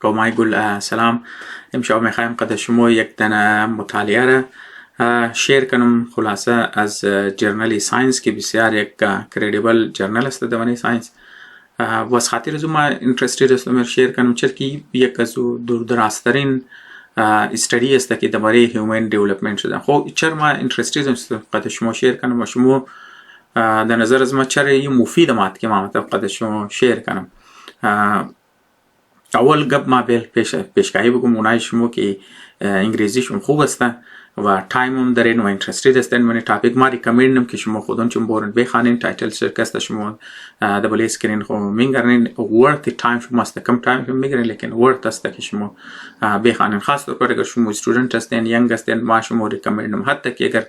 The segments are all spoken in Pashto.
قومای گل سلام. امشب میخوایم قد شما یک دانه مطالعه را شیر کنم، خلاصه از جرنل ساینس که بسیار یک کردیبل جرنل است دوانی ساینس. واس خاطر از ما اینترستید است شیر کنم، چرا که یک از دوردرازترین استادی است که درباره هیومن دیولپمنت شده. خب چرا ما اینترستید است قد شما شیر کنم و شما در نظر از ما چرا این مفید مات که ما قد شما شیر کنم. اول قبل ما پیشگاهی بگم اونای شما که انگلیسیشون خوب است و تایمم دارین و اینترستید هستین من تاپیک ما ریکامندم که شما خودتون چون بورن بخوانین تایتل شرکت شما دبل اسکرین خو میگرنین ورث تایم شما است کم تایم میگرین لیکن ورث است که شما بخوانین، خاص طور پر اگر شما استودنت هستین ینگ هستین ما شما ریکامندم حتی که اگر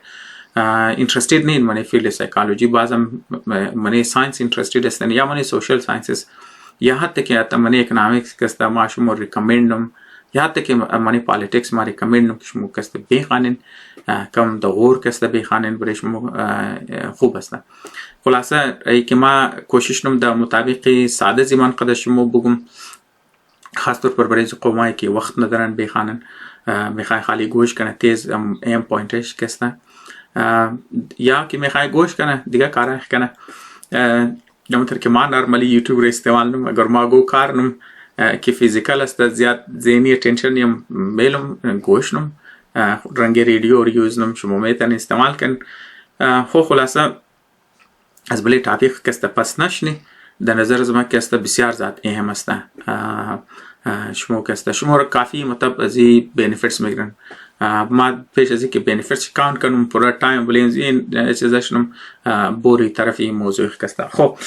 اینترستید نین من فیلد سایکولوژی بازم من ساینس اینترستید هستین یا من سوشل ساینسز یا حتی که من اکونومیکس کستا ما شما ریکامندم یا حتی که من پالیتیکس ما ریکامندم که شما کستا بخوانین کم دغور کستا بخوانین برای شما خوب است. خلاصه ای که ما کوشش نم در مطابق ساده زمان قد شما بگم، خاص طور پر برای قومایی که وقت ندارن بخوانن میخوای خالی گوش کنه تیز ایم پوینتش کستا یا که میخوای گوش کنه دیگه کار کنه. جمعتر که ما نرمالی یوتیوب را استعمال نم اگر ما گو کار نم که فیزیکال است زیاد ذهنی اتنشن یم میلم گوش نم رنگ ریڈیو ریوز نم شما میتن استعمال کن. خو خلاصه از بلی تاپیق کستا پس نشنی در نظر از ما کستا بسیار زیاد اهم است. شما کستا شما را کافی مطلب ازی بینیفیتس میگرن ما پیش ازی که بینیفیتس کاونت کنم پورا تایم بلیم این چیزاشنم بوری طرفی موضوع کستا. خب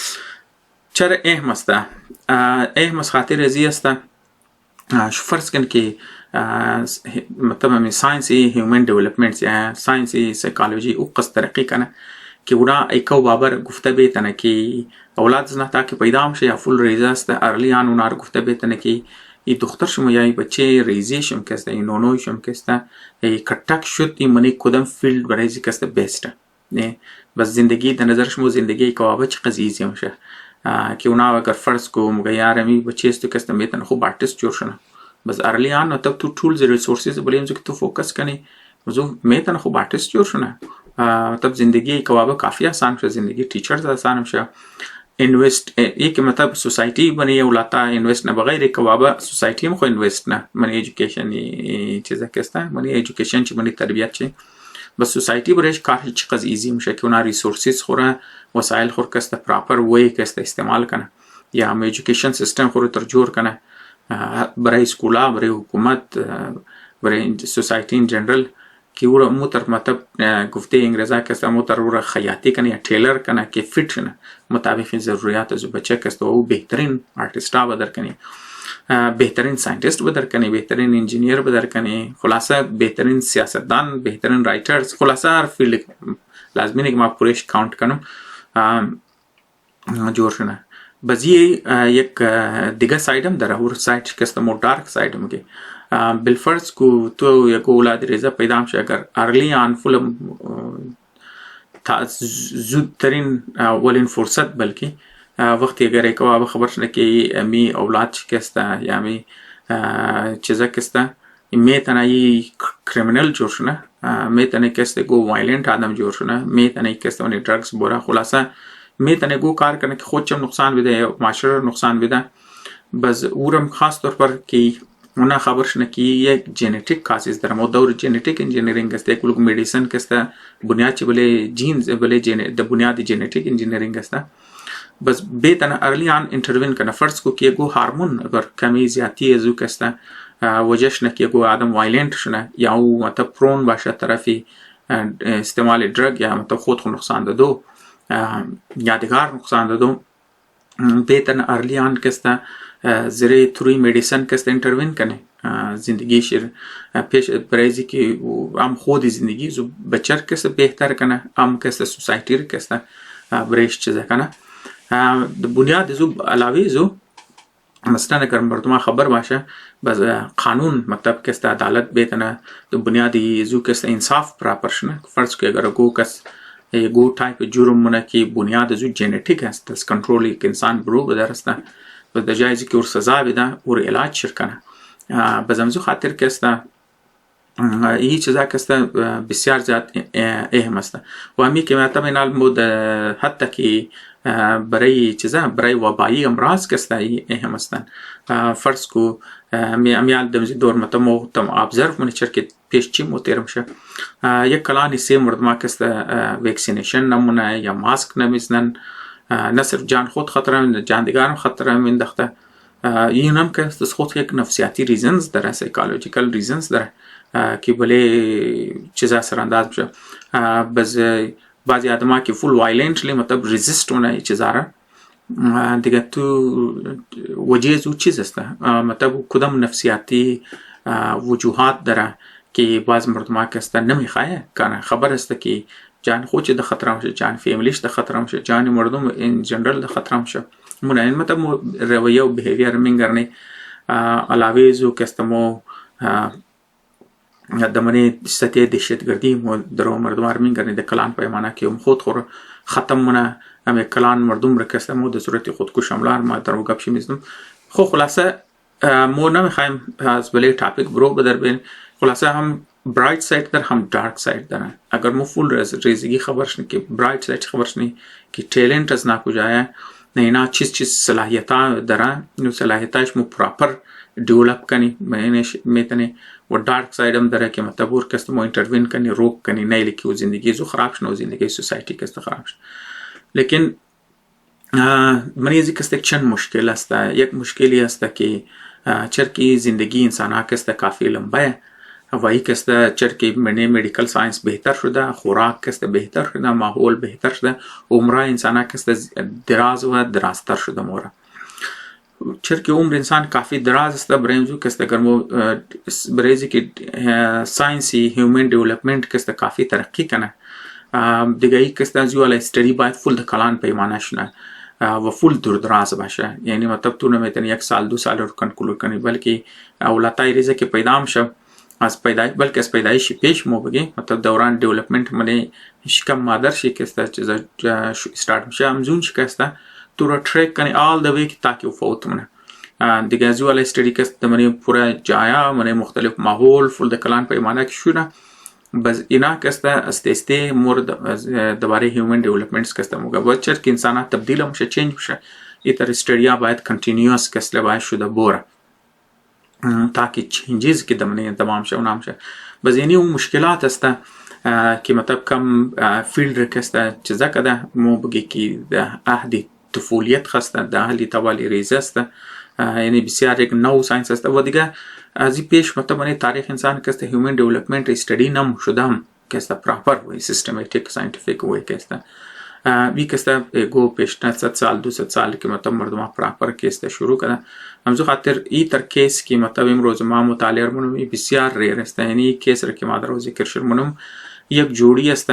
چرا اهم است؟ اهم از خاطر ازی است فرض کن که مطلب می ساینسی هیومن دیولپمنت یا ساینسی سایکولوژی او قصد ترقی کنه که اونا ایکو بابر گفته بیتنه که اولاد زنه تا که پیدا میشه یا فول ریزه است ارلی آن اونا رو گفته بیتنه که ای دختر شما یا ای بچه ریزی شم کسته ای نونوی شم کسته ای کتک شد ای منی کدام فیلد برای زی کسته بیسته نه بس زندگی در نظر شما زندگی که بابا چه قضیزی میشه که اونا اگر فرض کو مگیارمی بچه است کسته میتن خوب آرتیست جور شنه بس ارلی آن تب تو تولز ریسورسز بلیم که تو فوکس کنی موضوع میتن خوب آرتیست جور شنه تب زندگی که بابا کافی آسان شه، زندگی ٹیچرز آسان شه. انویسٹ یک مطلب سوسائٹی بنی اولاتا انویسٹ نہ بغیر که بابا سوسائٹی میں خو انویسٹ نہ منی ایجوکیشن چیزا کستا منی ایجوکیشن چی منی تربیت چی بس سوسائٹی برش کار چی قض ایزی میشه که اونا ریسورسز خوره وسایل خور کستا پراپر وی کستا استعمال کنه یا هم ایجوکیشن سیستم خور تر جور کنه برای سکولا برای حکومت برای سوسائٹی ان جنرال که او را موتر مطلب گفته انگریزا کستا موتر او را خیاطی کنه یا ٹیلر کنه که فیٹ شنه مطابق ضروریات از بچه کستا او بهترین آرتیستا بدر کنه، بهترین ساینتیست بدر کنه، بهترین انجینیر بدر کنه، خلاصه بهترین سیاستدان، بهترین رایترز، خلاصه هر فیلد لازمی نیست که ما پورش کاونت کنم جور شنه. بازی یک دیگه سایدم داره اور سایت کستا مو دارک سایدم که بالفرض کو تو یک اولاد ریزه پیدا میشه اگر ارلی آن فول زودترین اولین فرصت بلکه وقتی اگر یک بابا خبر شنه که می اولاد کستا یا می چیزا کستا میتونه ای کریمینل جور شنه میتونه کستا گو وایلنت آدم جور شنه میتونه کستا ونی ड्रग्स بوره خلاصه میتونه گو کار کنه که خودشم نقصان بده یا معاشره نقصان بده. بس اورم خاص طور پر که اونا خبر شنه که یک جنیتیک کاسز در مو دور جنیتیک انجینیرینگ است یک لوگ میډیسن کستا بنیاد چی بله جینز بله د بنیاد جنیتیک انجینیرینگ است بس بیتن ارلی آن انټروین کنه فرض کو که گو هورمون اگر کمی زیاتی ازو کستا وجهش نه که گو آدم وایلنت شنه یا او مت پرون باشه طرفی استعمال ड्रग یا مت خود نقصان دادو یادگار نقصان دادو بیتن ارلی آن کستا زیر تروی میډیسن کستا انټروین کنه زندگی شیر پیش برایزی که ام خود زندگی زو بچر کستا بهتر کنه ام کستا سوسایتی رو کستا برایش چیزه کنه بنیاد زو علاوه زو مثلا اگر مردم خبر باشه بس قانون مطلب کستا عدالت بیتنه بنیادی زو کستا انصاف پراپر شنه فرض که اگر گو کس گو تایپ جرم منه که بنیاد زو جنیتیک هست دست کنترولی که انسان برو بدرسته و در جایی که ور سزا بده ور علاج شرکنه بزمزو خاطر که است این چیزا که است بسیار زیاد اهم است و همی که مثلا اینال مود حتی که برای چیزا برای وبایی امراض که است اهم است فرض کو میال دمزی دور متمو تم ابزرو منی چرکه پیش چی مترم شه یک کلانی سی مردما که است وکسینیشن نمونه یا ماسک نمیزنن نه صرف جان خود خطر هم جان دیگران خطر هم انداخته این هم که است خود یک نفسیاتی ریزنز داره سایکولوژیکال ریزنز داره که بله چیزا سر انداز بشه بس بعضی آدما که فول وایلنتلی مطلب ریزیست ونه چیزا را دیگه تو وجه زو چیز است مطلب کدام نفسیاتی وجوهات داره که بعض مردما که است نمیخواه کنه خبر است که جان خود د خطر میشه جان فیملیش د خطر میشه جان مردم ان جنرال د خطر میشه مون این مطلب رویه و بیهیویر منگرنی علاوه زو که استمو دمنه سطح دهشتگردی درو مردم ارمینگرنی د کلان پیمانه که خود خور ختم مونه هم کلان مردم را که مو د صورت خودکش حملار ما درو گپ میزنم خو خلاصه مو نمیخوایم از بله ټاپک برو بدر بین خلاصه هم برایت سایت در هم ډارک سایت داره اگر مو فول ریزگی خبرش نه که برایت سایت خبرش نه که ټیلنت از نا کجایا نه اینا چیز صلاحیتا داره نو صلاحیتاش مو پراپر डेवलप करनी में तने वो डार्क साइड हम दर के मतलब और कस्त मो इंटरवीन करनी रोक करनी नहीं लिखी वो जिंदगी जो खराब न जिंदगी सोसाइटी कस्त खराब लेकिन मनीजी कस्त चंद मुश्किल हस्ता एक मुश्किल ही हस्ता कि चर की जिंदगी इंसान कस्त काफ़ी लंबा है वही कस्त चर की मैंने मेडिकल साइंस बेहतर शुदा खुराक कस्त बेहतर शुदा माहौल बेहतर शुदा उम्र इंसान कस्त दराज व दराजतर शुदा मोरा चर की उम्र इंसान काफ़ी दराज است برنجو کست گرمو برزی که ساینسی هیومن دیولپمنت کست काफ़ी ترقی کنه دیگه ای کست از یو استری باید فول کلان پیمانه شونه و فول دراز باشه یعنی مطلب تو نمیتونی یک سال دو سال رو کنکلود کنی بلکه اولادای ریزه که پیدا میشه از پیدایش بلکه از پیدایش پیش مو بگی مطلب دوران دیولپمنت منه شکم مادر شی کست چیزا استارت میشه همزون شی کست تو را ट्रैक करने all the way ताकि वो फौत मने दिग्गा जो वाला स्टडी के तमने पूरा जाया मने मुख्तलिफ माहौल फुल द कलान पैमाना की शुना बस इना कस्ता अस्ते मोर दबारे ह्यूमन डेवलपमेंट्स कस्ता मुगा बचर कि इंसान तब्दील हमसे चेंज होशा इतर स्टडीया बायत कंटिन्यूअस कसले बाय शुदा बोरा ताकि चेंजेस के दमने तमाम शो नाम शा बस यानी वो मुश्किलात हस्ता कि मतलब कम फील्ड रखस्ता चीज़ा कदा मो बगी की अहदी طفولیت خسته در حالی توالی ریزه است یعنی بسیار یک نو ساینس است و دیگه از این پیش مطمئن تاریخ انسان که است هیومن دیولپمنت استدی نم شده هم که است پراپر و سیستماتیک ساینتیفیک و که است بی که است گو پیش 100 سال 200 سال که مطمئن مردم پراپر که است شروع کنه همزو خاطر این تر کیس که مطمئن امروز ما مطالعه منم بسیار ریر است یعنی کیس را که ما در ذکر شد منم یک جوڑی است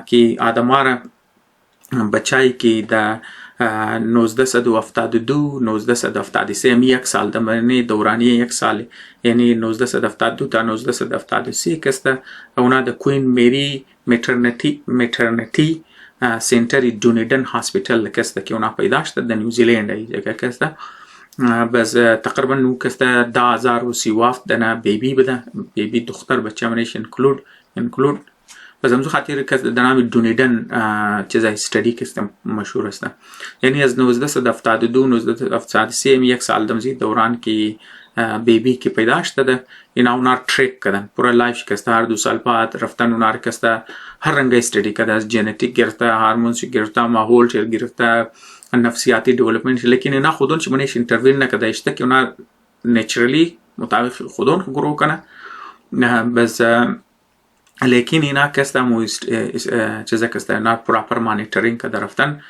که آدماره بچایی که در 1972 1973 یک سال دمرنی دورانی یک سال یعنی 1972 تا 1973 کسته اونا د کوین میری میترنیتی سنتر دونیدن هاسپیتال کسته که اونا پیدا شده در نیوزیلند ای جگه کسته بس تقریبا نو کسته 2037 دنا بیبی بده بیبی دختر بچه منش انکلود بس همزو خاطر که در نام دونیدن چیزای استدی که مشهور است یعنی از 1972 1973 یک سال دمزی دوران که بیبی که پیدا شده اینا اونار ट्रैक کردن پورا لایف که هر 2 سال بعد رفتن اونار که هر رنگ استدی کرده از ژنتیک گرفته هورمونز گرفته ماحول چه گرفته نفسیاتی دیولپمنت لیکن اینا خودون چه منش اینتروین نکرده است که اونا نیچرلی مطابق خودون گرو کنه بس لیکن اینا کستا مو چیزا کستا نا پراپر مانیٹرینگ کا درفتن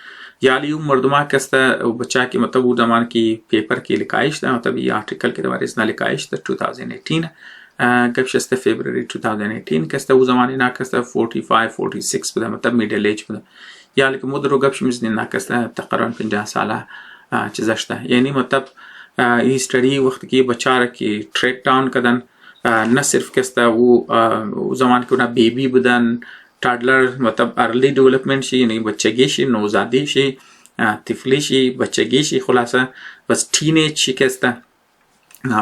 یالی مردما کستا بچا کی مطلب وہ زمان کی پیپر کی لکائش دا مطلب یہ آرٹیکل کے دوارے اسنا لکائش دا 2018 کب شستا فیبرری 2018 کستا وہ زمانی نا کستا 45 46 بدا مطلب میڈل ایج بدا یالی که مدرو گب شمزنی نا کستا تقریبا 50 سالہ چیزاشتا یعنی مطلب یہ اسٹڈی وقت کی بچا رکی ٹریک ڈاؤن کدن نه صرف کستا و زمان که اونا بیبی بودن تادلر مطلب ارلی دیولپمنت شی یعنی بچگی شی نوزادی شی طفلی شی بچگی شی خلاصه بس تینیج شی که است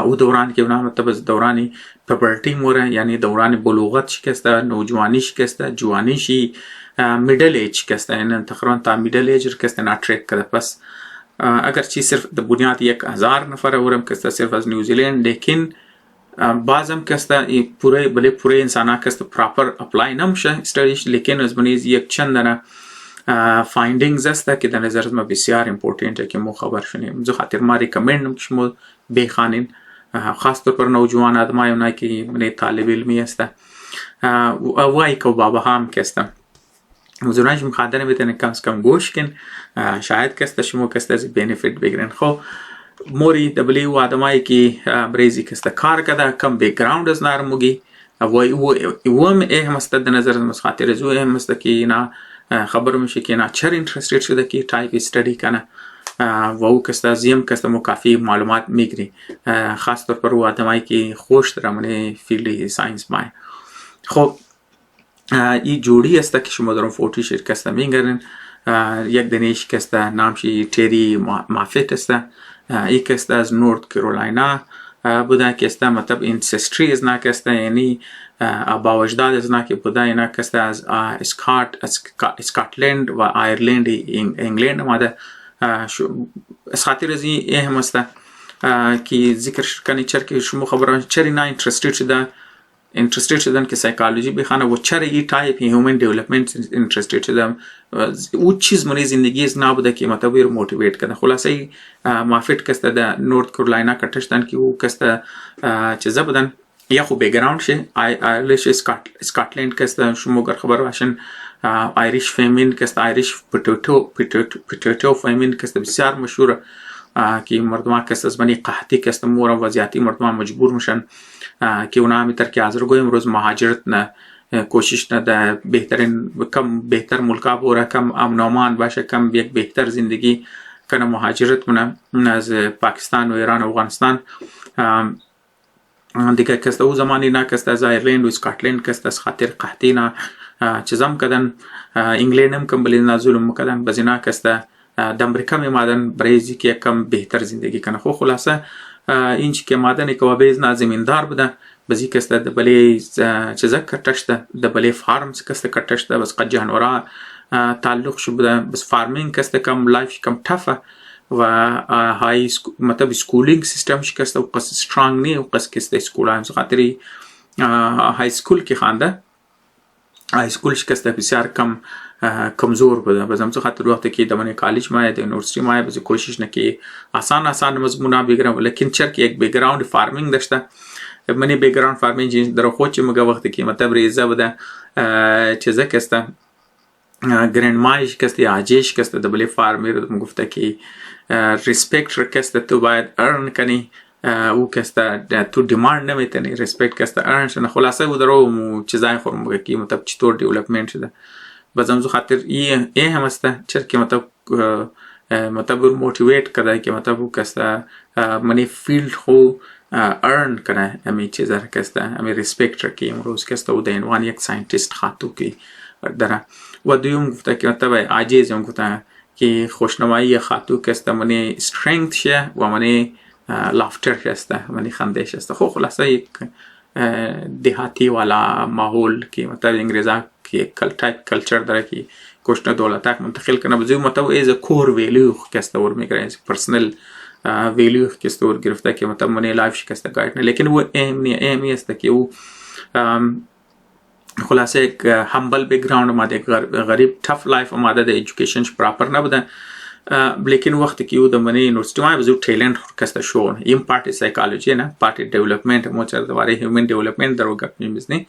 او دوران که اونا مطلب از دورانی پبرتی موره یعنی دوران بلوغت شی که است نوجوانی شی که است جوانی شی میڈل ایج که است یعنی تقریبا تا میڈل ایج که است نا ٹریک کرده پس اگرچه صرف د بنیاد 1000 نفر اورم که است صرف از نیوزیلند لیکن بعضم که است پوره انسانا که است پراپر اپلای نمیشه استادیش لیکن از بنیز یک چندانه فایندینگز است که در نظر ما بسیار امپورتنت که مو خبر شنیم جو خاطر ما ریکمند که شما بخوانین خاص طور پر نوجوان آدمای اونایی که من طالب علمی است وای که بابا هم که است موضوعش مخاطره میتونه کم از کم گوش کن شاید که است شما که است از بینفیت بگیرین خب موری دبلی و آدمایی که بریزی که است کار کرده کم بیکگراوند از نرموگی و هم اهم است در نظر از خاطر زو اهم است که اینا خبر میشه که اینا چر اینترستد شده که تایپ استادی کنه و او کستا زیم کستا مو کافی معلومات میگیری خاص طور پر و آدمایی که خوش در من فیلد ساینس مای خب این جوڑی است که شما در فوتی شرکت میگردن یک دنیش کستا نامشی تری مافت است ای کستا از نورت کارولاینا بوده کستا مطلب اینسستری از نکستا یعنی با وجداد از نکی بوده اینا کستا از اسکاتلند و آیرلند انگلند ماده از خاطر از این اهم است که ذکر کنی چر که شما خبران چری نه اینترستد شدن که سایکولوژی بخونه و چرا این تایپ هیومن دیولپمنت اینترستد شدم او چیز منی زندگی از نبوده که مطلب رو موتیویت کنه خلاصه مافت کسته در نورت کارولاینا کتشتن که او کسته چیزا بودن یا خو بیکگراوند شه آیرلیش اسکاتلند کسته شما گر خبر باشن آیریش فیمین کسته آیریش پوتیتو فیمین کسته بسیار مشهوره که مردمان کسته از بنی قحطی کسته مورا وضعیتی مردمان مجبور میشن که اونا همی تر که حاضر گوی امروز مهاجرت نه کوشش نه در بهترین کم بهتر ملکا بوره کم امن و امان باشه کم یک بهتر زندگی کنه مهاجرت منه از پاکستان و ایران و افغانستان دیگه کسته او زمانی نه کسته از آیرلند و اسکاتلند کسته از خاطر قحطی نه چیزم کدن انگلند هم کم بلی نه ظلم کدن بزینا کسته د امریکا می مادن برایزی که کم بهتر زندگی کنه خو خلاصه این که مادن کوابیز نه زمیندار بوده بزی کسته د بلی چیزا کټشته د بلی فارمز کسته کټشته بس قد جانورا تعلق شو بوده بس فارمینگ کسته کم لایف کم ټفه و های مطلب سکولینگ سیستم ش کسته قص سترانگ نه قص کسته سکول هم خاطری های سکول کی خانده های سکول ش کسته بسیار کم کمزور بوده بس هم خاطر وقتی که دمن کالج ما د یونیورسیتی ما بس کوشش نکی آسان مضمونا بگیرم لیکن چر که یک بیکگراوند فارمینگ داشته منی بیکگراوند فارمینگ در خود چه مگه وقتی که مطلب ریزه بوده چیزا کسته گرند مایش کسته آجیش کسته دبلی فارمیر گفته که ریسپیکت کسته تو باید ارن کنی او کسته تو دیماند نمیتونی ریسپیکت کسته ارن شنه خلاصه او درو چیزای خورم بگه که مطلب چطور دیولپمنت شده بازم زو خاطر این هم است چر که مطلب موتیویت کرده که مطلب کسته منی فیلد خو ارن کنه امی چیزا کسته امی ریسپیکت رکی امروز کسته او د عنوان یک ساینتیست خاطو که داره و دویم گفته که مطلب عاجز هم گفته که خوشنمایی خاطو کسته منی استرنگت شه و منی لافتر کسته منی خندش است خو خلاصه یک دهاتی والا ماحول که مطلب انگریزا که کلچر داره که کوشش دولتک منتقل کنه بزرگ مطلب ایز کور ویلیو کسته ور میگره ایز پرسنل ویلیو کسته ور گرفته که مطلب منی لایف کسته گایड نه لیکن وہ اهمی است که او خلاصه یک همبل بیکگراوند ماده غریب ټف لایف ماده د ایجوکیشن پراپر نه بوده لیکن وقتی که او د منی یونیورسیتی ما بزرگ ټیلنت کسته شو این پارت سایکولوژی نه پارت دیولپمنت مو چر دواره هیومن دیولپمنت درو گپ میزنی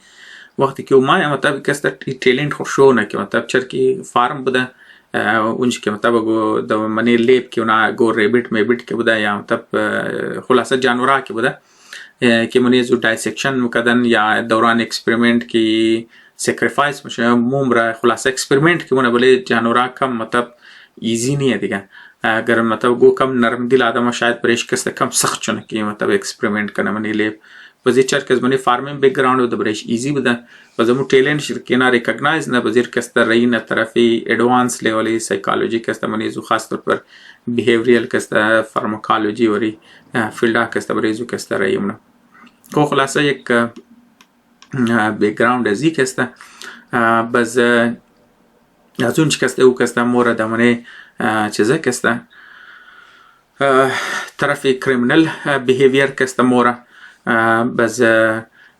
وقتی که ما مطلب کسته ټیلنت خو شو نه که مطلب چر کی فارم بوده اونج که مطلب گو د منی لیب که اونا گو ریبیٹ میبیٹ که بوده یا مطلب خلاصه جانورا که بوده که منی زو دایسکشن مکدن یا دوران اکسپریمنت کی سیکریفایس میشه مومره خلاصه اکسپریمنت که مونه بله جانورا کم مطلب ایزی نیه دیگه اگر مطلب گو کم نرم دل آدم شاید برش کسته کم سخت چونه که مطلب اکسپریمنت کنه منی لیب بزی چرک از منی فارمینگ بکگراند و دبرش ایزی بوده و زمو تالنت شرکینا ریکگنایز نه بزیر کست رین طرفی ادوانس لیولی سایکولوژی کست منی زو خاص طور پر بیهیویرال کست فارماکولوژی وری فیلدا کست بریزو کست ریم نه کو خلاصه یک بکگراند ازی کست بز از اون کست او کست مورد منی چیزه کست طرفی کریمینل بیهیویر کست مورد بس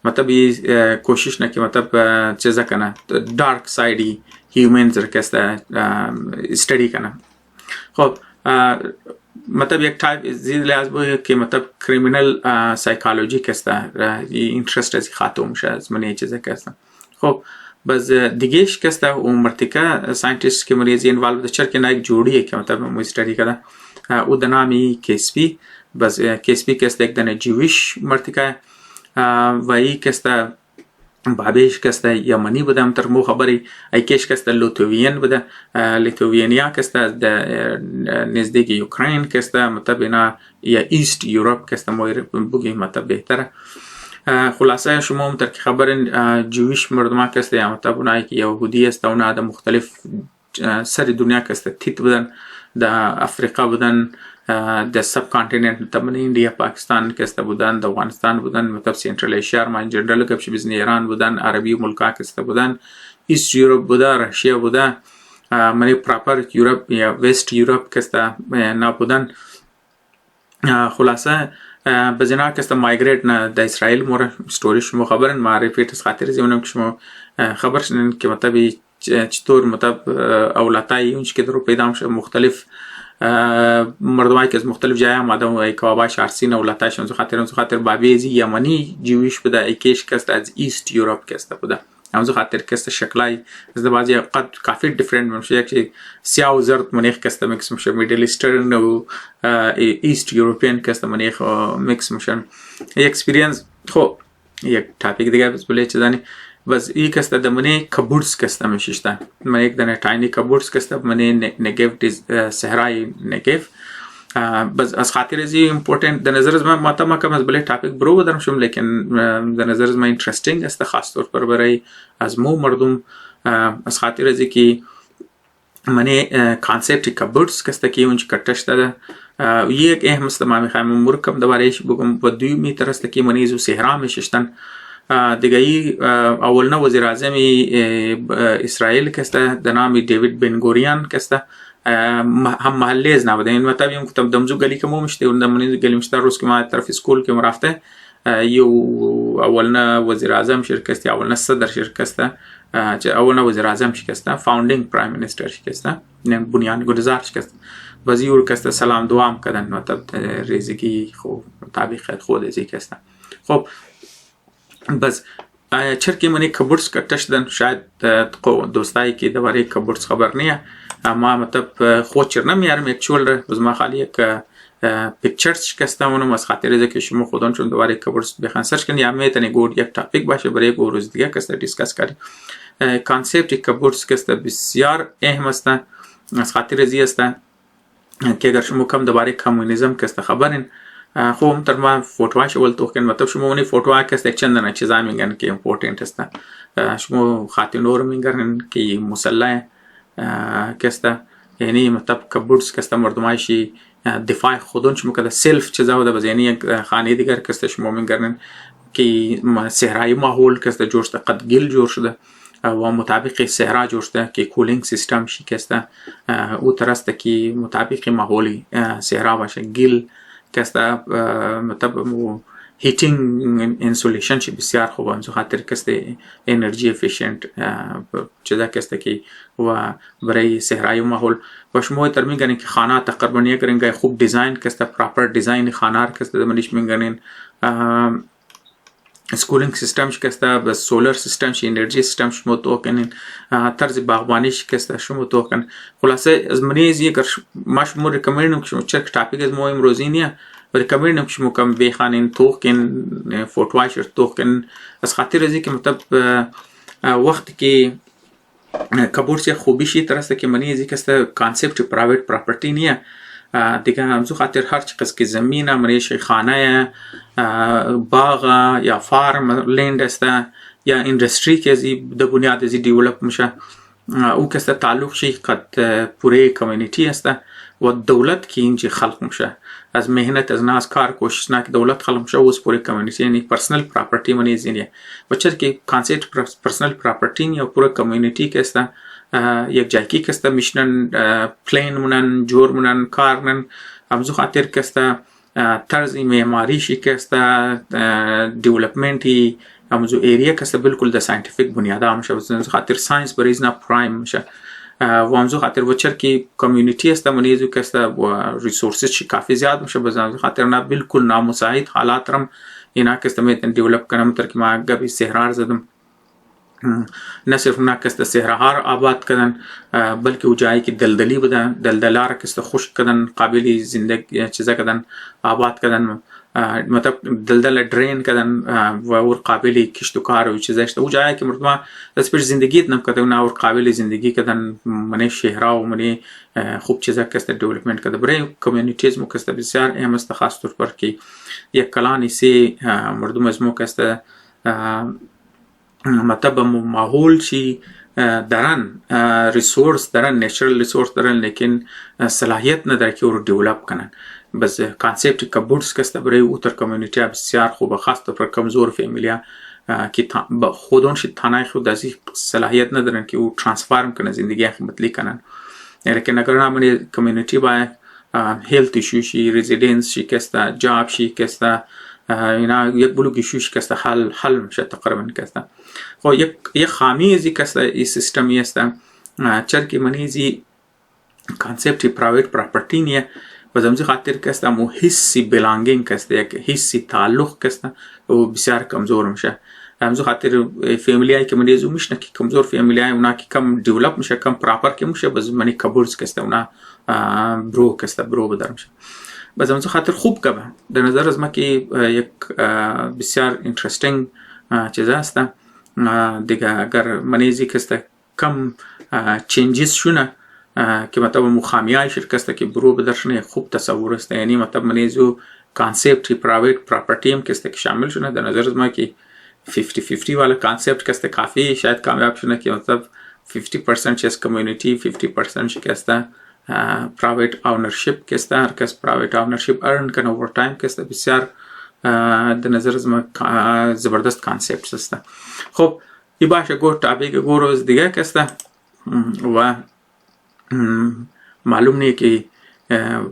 مطلب کوشش نه که مطلب چیزا کنه دارک سایدی هیومنز رکسته استدی کنه خب مطلب یک تایپ زید لازم بود که مطلب کریمینل سایکولوژی کسته اینترست از خاطر میشه از من چیزا کسته خب بس دیگهش کسته و مرتکه ساینتیست که مریضی انوالو ده چرک نه یک جوڑیه که مطلب مو استدی کنه او د نامی کیسپی بس کیسپی کسته یک دنه جویش مرتکه و ای کسته بابیش کسته یمنی بودم تر مو خبری ای کش کسته لوتووین بوده لیتووینیا کسته نزدیک یوکراین کسته مطلب اینا یا ایست یوروپ کسته مویر بگی مطلب بهتره خلاصه شما هم تر که خبرین جویش مردمه کسته یا مطلب اونایی که یهودی است اونا ده مختلف سر دنیا کسته تیت بودن ده افریقا بودن د سب کانتیننت مطلب انډیا پاکستان کسته بودن د افغانستان بودن مطلب سنترال ایشیا ما ان جنرال کپ بزنس ایران بودن عربی ملکا کسته بودن ایست یوروپ بوده رشیا بوده منی پراپر یوروپ یا وست یوروپ کسته نه بودن خلاصه بزنا کسته مایگریت نه د اسرائیل مور استوری شما خبرن معرفت از خاطر زمونم که شما خبر شدن که مطلب چطور مطلب اولادای اونش که درو پیدا میشه مختلف مردمایی که از مختلف جای آمده و ای کابای شارسین اولادایشون زو خاطر بابیزی یمنی جویش بوده ای کش کست از ایست یوروپ کسته بوده همزو خاطر کست شکلای از بعضی قد کافی دیفرنت میشه یک سیاه و زرد منیخ کسته میکس میشه میدل ایسترن و ایست یوروپین کسته منیخ میکس میشن اکسپریانس خب یک تاپیک دیگه بس بله چیزانی بس ای کسته دمنی کبورس کسته میششتن من یک دنه تاینی کبورس کسته منی نگیو صحرای نگیو بس از خاطر ازی امپورتنت در نظر از من ما کم از بله تاپیک برو بدرم شم لیکن در نظر از من اینترستینگ است خاص طور پر برای از مو مردم از خاطر ازی که منی کانسپت کبورس کسته کی اونج کټش ده یک اهم است ما میخوایم مرکم دوبارهش بگم و 2 متر است که منی زو صحرا میششتن دیگه ای اولنا وزیر اعظم اسرائیل کسته د نام دیوید بن گوریان کسته هم محله از نبوده این مطلب یم کتاب دمزو گلی که مو مشته اون دمونی گلی مشته روز که ما طرف اسکول که مرافته یو اولنا وزیر اعظم شرکسته اولنا صدر شرکسته اولنا وزیر اعظم شرکسته فاوندینگ پرایم منیستر شرکسته بنیان گذار شرکسته وزیر کسته سلام دوام کردن مطلب ریزگی خو مطابق خود ازی کسته خب بس چرکی منی کبورس کټش دن شاید دوستایی که دوباره کبورس خبر نیه اما مطلب خود چرنه میارم یک چول ره بز ما خالی یک پیکچرز شکسته منم از خاطر ازه که شما خودان چون دوباره کبورس بخوان سرچ کنی یا میتونی گود یک تاپیک باشه برای یک روز دیگه کسته دیسکس کردیم کانسپت کبورس کسته بسیار اهم است از خاطر ازی است که اگر شما کم دوباره کمونیزم کسته خبرین خوب تر ما فوتوهاش اول توکن مطلب شما اونی فوتوها کسته چندن چیزا میگن که امپورتنت است شما خاطر نور میگن که مسلح کسته یعنی مطلب کبورس کسته مردمایشی دفاع خودون شما کده سلف چیزا بوده یعنی یک خانه دیگر کسته شما میگن که صحرای ماحول کسته جوړ شده قد گل جوړ شده و مطابق صحرا جوړ شده که کولینگ سیستم شي کسته او ترسته که مطابق ماحولی صحرا باشه گل کسته مطلب مو هیتینگ انسولیشن چی بسیار خوب انزو خاطر کسته انرژی افیشنت چیزا کسته که و برای صحرای ماحول و شما تر میگن که خانه تقریبا یک رنگ خوب دیزاین کسته پراپر دیزاین خانه کسته منیش میگن سکولینگ سیستم شکسته بس سولر سیستم شی انرژی سیستم شما توکنین طرز باغبانی شکسته شما توکن خلاصه از منی از یک ما شما ریکامندم که شما چک تاپیک از مهم روزی نیه و ریکامندم که شما کم بخوانین توکن فوتوهاش توکن از خاطر ازی که مطلب وقتی که کبورس خوبی شی ترسته که منی ازی کسته کانسپت پرایوت پراپرتی نیه دیگه همزو خاطر هر چی قسم که زمین منیش خانه باغ یا فارم لند است یا اندستری که ازی د بنیاد ازی دیولپ میشه او کسته تعلق شی قد پوره کمیونیتی است و دولت که اینجا خلق میشه از مهنت از ناس کار کوشش نه که دولت خلق میشه و پوره کمیونیتی یعنی پرسنل پراپرتی منی زینیه و چرا که کانسپت پرسنل پراپرتی یا پوره کمیونیتی که است یک جایی که است میشنن پلین منن جور منن کار منن همزو خاطر که است طرز معماری شی که است دیولپمنتی همزو ایریا که است بالکل د ساینتیفیک بنیادا میشه همزو خاطر ساینس بریز نه پرایم میشه و همزو خاطر وچر که کمیونیتی است منیزو که است و ریسورسز چی کافی زیاد میشه بزن خاطر نه بالکل نامساعد حالات رم اینا که است میتن دیولپ کنم تر که ما گبی سهرار زدم نه صرف نه که است سهرار آباد کردن بلکه او جایی که دلدلی بودن دلدلار که است خشک کردن قابلی زندگی چیزا کردن آباد کردن مطلب دلدل درین کردن و اور قابلی کشتکار و چیزا است او جایی که مردم دست پر زندگی نم کردن اور قابل زندگی کردن منی شهرها و منی خوب چیزا که است دیولپمنت کردن برای کمیونیتیز مو که است بسیار اهم است خاص طور پر که یک کلانی سی مردم از مو که است مطلب ماحول چی دارن ریسورس دارن نیچرل ریسورس دارن لیکن صلاحیت نداره که رو دیولپ کنن بس کانسپت کبورس که است برای اوتر کمیونیتی بسیار خوبه خاص طور پر کمزور فامیلیا که خودونش تنهای خود ازی صلاحیت ندارن که او ترانسفارم کنن زندگی بدلی کنن لیکن اگر نامنی کمیونیتی با هیلت ایشو شی رزیدنس شی که است جاب شی که است اینا یک بلوگی شوش که است حل میشه تقریبا که است خب یک خامی ازی که است این سیستمی است چرکی منیزی کانسپت پرایویت پراپرتی نیه و زمزی خاطر که است مو حسی بلانگینگ که است یک حسی تعلق که است و بسیار کمزور میشه همزو خاطر فامیلیایی که منیزو میشنه که کمزور فامیلیایی اونا که کم دیولپ میشه کم پراپر که میشه بس منی کبورز که است اونا برو که است برو بدر میشه بس همزو خاطر خوب که در نظر از ما که یک بسیار انترستینگ چیز است دیگه اگر منیزی که است کم چینجز شونه که مطلب مخامیای شرکت که برو بدرشنه خوب تصور است یعنی مطلب منیزو کانسپت پرایویت پراپرتی هم که است که شامل شونه در نظر از ما که 50-50 والا کانسپت که است کافی شاید کامیاب شونه که مطلب 50% چیز کمیونیتی 50% که است private ownership که است هر کس private ownership earn کنه over time که است بسیار در نظر از ما زبردست کانسپت است خب این باشه گو تابیگ گو روز دیگه که است و معلوم نیه که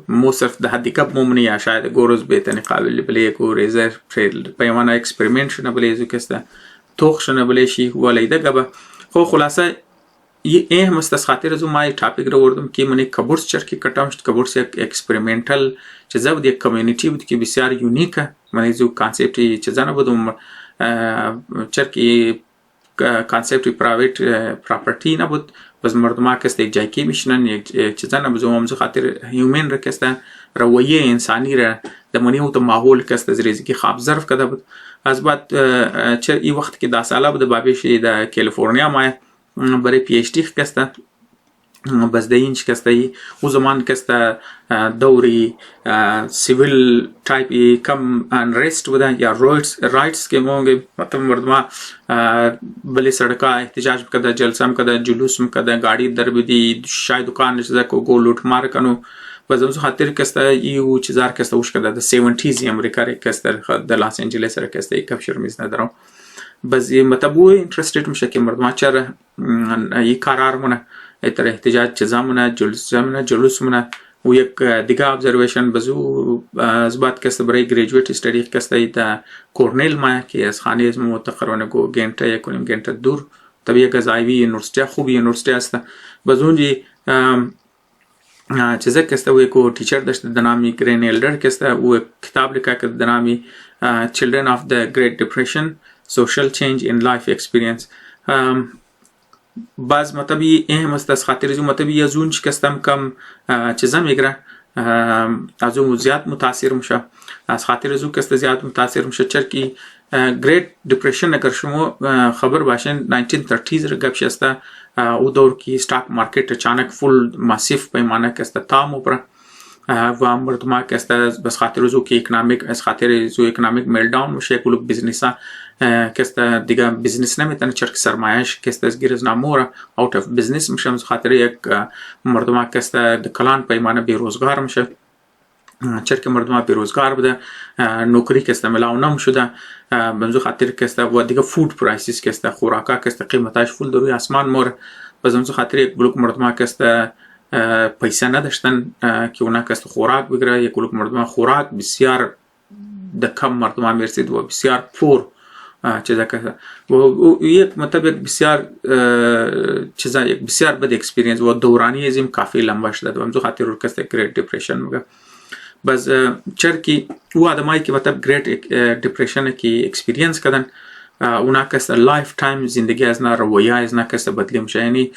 مو صرف ده دیکب مومنی یا شاید گو روز بیتنی قابل بلی گو ریزر پیمانه اکسپریمنت شنه بلی ازو که است توخ شنه بلی شی ولی ده گبه خب خلاصه ये अहम است خاطر از ما ټاپیک رو وردم که من کبورس چرکی کټام شت کبورس یک اکسپریمنتال چیزا بود یک کمیونیتی بود که بسیار یونیکه من زو کانسپت چیزا نه بودم چرکی کانسپت پرایویت پراپرتی نه بود بس مردم که است یک جای کی میشنن یک چیزا نه بودم هم خاطر هیومن رکسته رویه انسانی را دمونی او ته ماحول که است زریزی کی خواب ظرف کده بود از بعد چر ای وخت کې 10 ساله بود بابیش د کالیفرنیا ما برای پی اچ डी کسته بس ده اینچ کسته ای او زمان کسته دوری سیویل تایپ کم انریست بوده یا رایٹس که مونگه مطلب مردم بلی سڑکا احتجاج کده جلسه کده جلوس کده گاڑی در بدی شای دکان نشده که گو لوٹ مار کنو بس همزو خاطر کسته ایو چیزار کسته وش کده ده 70s امریکا ری کسته ده لاس انجلس ری کسته ای کفشر میز ندارم بس مطلب او انترستد میشه که مردم چرا این قرار مونه اتر احتجاج چیزامونه جلوس مونه و یک دیگه ابزرویشن بزو از بعد کسته برای گریجویت استادی کسته دا کورنل ما که از خانه از مو تقریبا گو گنټه یکونیم گنټه دور طبیعه گزایوی یونیورسیتی خوبی یونیورسیتی است بزونجی چیزا کسته و یکو ټیچر داشته د نامی گرین ایلډر کسته و کتاب لیکه که د نامی Children of the Great Depression Social Change in Life Experience باز مطلبی اهم است از خاطر زو مطلبی ازون چی کستم کم چیزا میگره ازو زیاد متاثر میشه از خاطر زو کست زیاد متاثر میشه چرکی گریت دیپریشن اگر شما خبر باشین 1930s را گپ شسته او دور کی स्टॉक मार्केट अचानक फुल मासिव पैमाना के तमाम ऊपर و مردم که است بس خاطر زو که اکنامیک از خاطر زو اکنامیک ملداون میشه کلوب بیزنسا که است دیگه بیزنس نمیتونه چرک سرمایه‌اش که است از گیرز نامورا اوت اف بیزنس میشه از خاطر یک مردم که است د کلان پیمانه بیروزگار میشه چرک مردم بیروزگار بوده نوکری که است ملاو نمیشده بنزو خاطر که است و دیگه فود پرایسز که است خوراکا که است قیمتاش فول در روی اسمان مور بنزو خاطر یک بلوک مردم که است پیسه نداشتن که اونا که است خوراک بگیره یک بلوک مردم خوراک بسیار د کم مردم میرسید و بسیار پور چیزا که و یک مطلب بسیار چیزا یک بسیار بد اکسپریانس و دورانی ازیم کافی لمبا شده و همزو خاطر رو که است گریت دیپریشن مگه بس چرکی او آدمایی که مطلب گریت دیپریشن کی اکسپریانس کردن اونا که است لایف تایم زندگی از نه رویه از نه که است بدلی میشه یعنی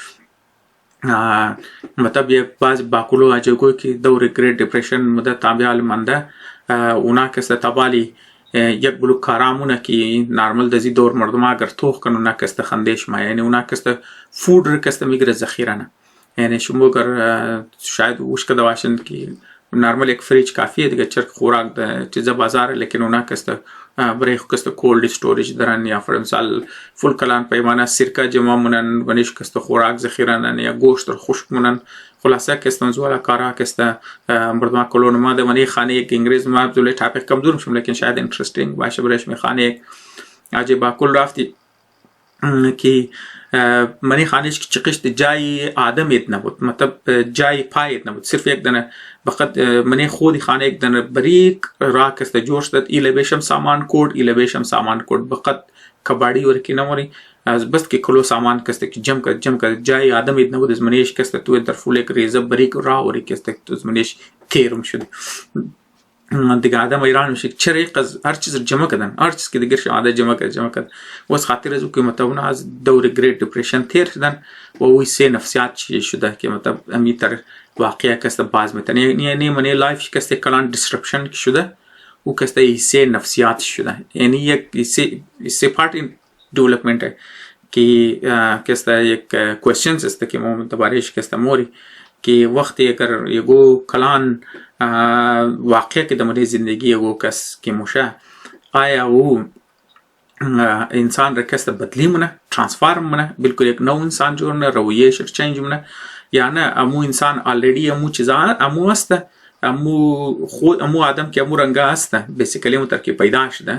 مطلب یک باز باکولو اجگو که دور گریت دیپریشن مدت تابعال مانده اونا که است تبالی یک بلوک کارامونه که نرمال دزی دور مردم اگر توخ کنن اونا که است خندش ما یعنی اونا که است فود رو که است میگره ذخیره نه یعنی شما اگر شاید وش کده باشن که نرمال یک فریج کافیه دیگه چرک خوراک چیزا بازار لیکن اونا که است برای خو کست کولد استوریج دارن یا فر مثال فول کلان پیمانه سرکه جمع مونن ونیش کست خوراک ذخیره یا گوشت خشک مونن خلاصه کست منزولا کارا کست مردم کلون ما ده ونی خانه یک انگلیس ما بزوله تاپیک کمزور میشم لیکن شاید اینترستینگ باشه برایش می خانه اجه با کل رفتی که منی خانهش که چقشت جای آدم اید نبود مطلب جای پای اید نبود صرف یک دنه فقط منی خودی خانه یک دنه بریک را کست جوش داد ایله بیشم سامان کود فقط کباڑی ورکی نموری از بس که کلو سامان کست که جمع کرد جای آدم اید نبود از منیش کست تو در فول یک ریزه بریک را وری کست تو از منیش تیرم شد دیگه آدم ایران میشه چرا از هر چیز جمع کردن هر چیز که دیگه شما جمع کرد واسه خاطر از که مطلب از دور گریت دیپریشن تیر شدن و وی سه نفسیات چی شده که مطلب امیتر واقعا کست باز میتن یعنی منی لایف کست کلان دیسرپشن شده و کست سه نفسیات شده یعنی یک سه پارت این डेवलपमेंट है कि किस तरह एक क्वेश्चंस است कि मो तबारिश किस तरह मोरी कि वक्त अगर येगो कलान वाक़या के दमरे जिंदगी येगो कस कि मुशा आया वो इंसान रकस्त बदली मना ट्रांसफॉर्म मना बिल्कुल एक नौ इंसान जो न रवैये शर चेंज मना या ना अमू इंसान ऑलरेडी अमू चीज़ा अमू است अमू خود अमू आदम के अमू रंगा است बेसिकली मुतरकी पैदाश ده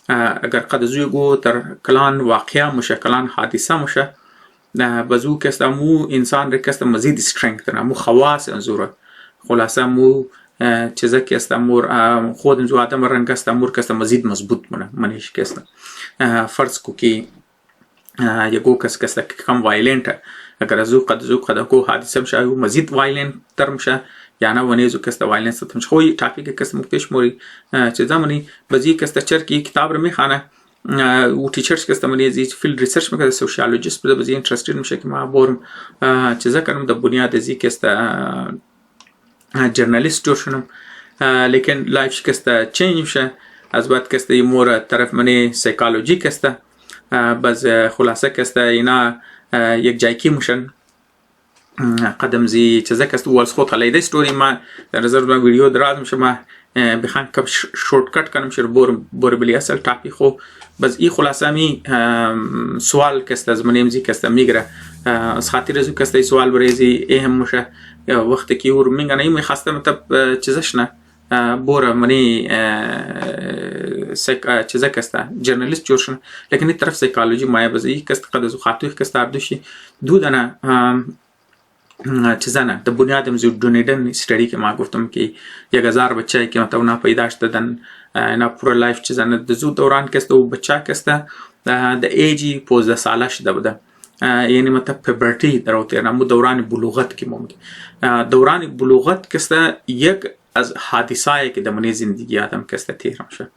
اگر قد زویگو تر کلان واقعا مشه کلان حادثه مشه بزو کست مو انسان رکست مزید استرنگت نه مو خواص انزوره خلاصه مو چیزا که است امور خود انزو آدم رنگ است امور کست مزید مضبوط منش کست فرض کو کی یگو کس کم وایلنت اگر ازو قد کو حادثه مشه مزید وایلنت تر مشه یعنی ونیزو کست وایلنس تمش خوی تاپیک کست مکتش موری چیزا منی بزی کست چرکی کتاب رو میخوانه و تیچرز کست منی زی فیلد ریسرچ میکنه سوشیولوژیست بوده بزی اینترستید میشه که ما بورم چیزا کنم در بنیاد زی کست جرنالیست جور شنم لیکن لایفش کست چینج میشه از بعد کست مور طرف منی سایکولوژی کست باز خلاصه کست اینا یک جایکی میشن قدم زی چیزا کست والس خود خلیده استوری ما در نظر من ویدیو دراز میشه ما بخوام کم شورتکت کنم شر بور بلی اصل تاپی خو بس ای خلاصه می سوال کست از منیم زی کست میگره از خاطر زو کست ای سوال بریزی اهم میشه وقتی که ور میگن ای میخواسته مطلب چیزش نه بور منی چیزا کست جرنالیست جورشن لیکن این طرف سایکولوژی مایه بزی کست قد از خاطر کست اردوشی دودنه چیزا نه در بنیاد امزو دونیدن استادی که ما گفتم که 1000 بچه که مطلب اونا پیدا شدن اینا پورا لایف چیزا نه در زو دوران کسته و بچه کسته در ایجی 15 ساله شده بوده یعنی مطلب پبرتی در اوتی نمو دوران بلوغت که ممکن دوران بلوغت کسته یک از حادثه که در منی زندگی آدم کسته تیرم شد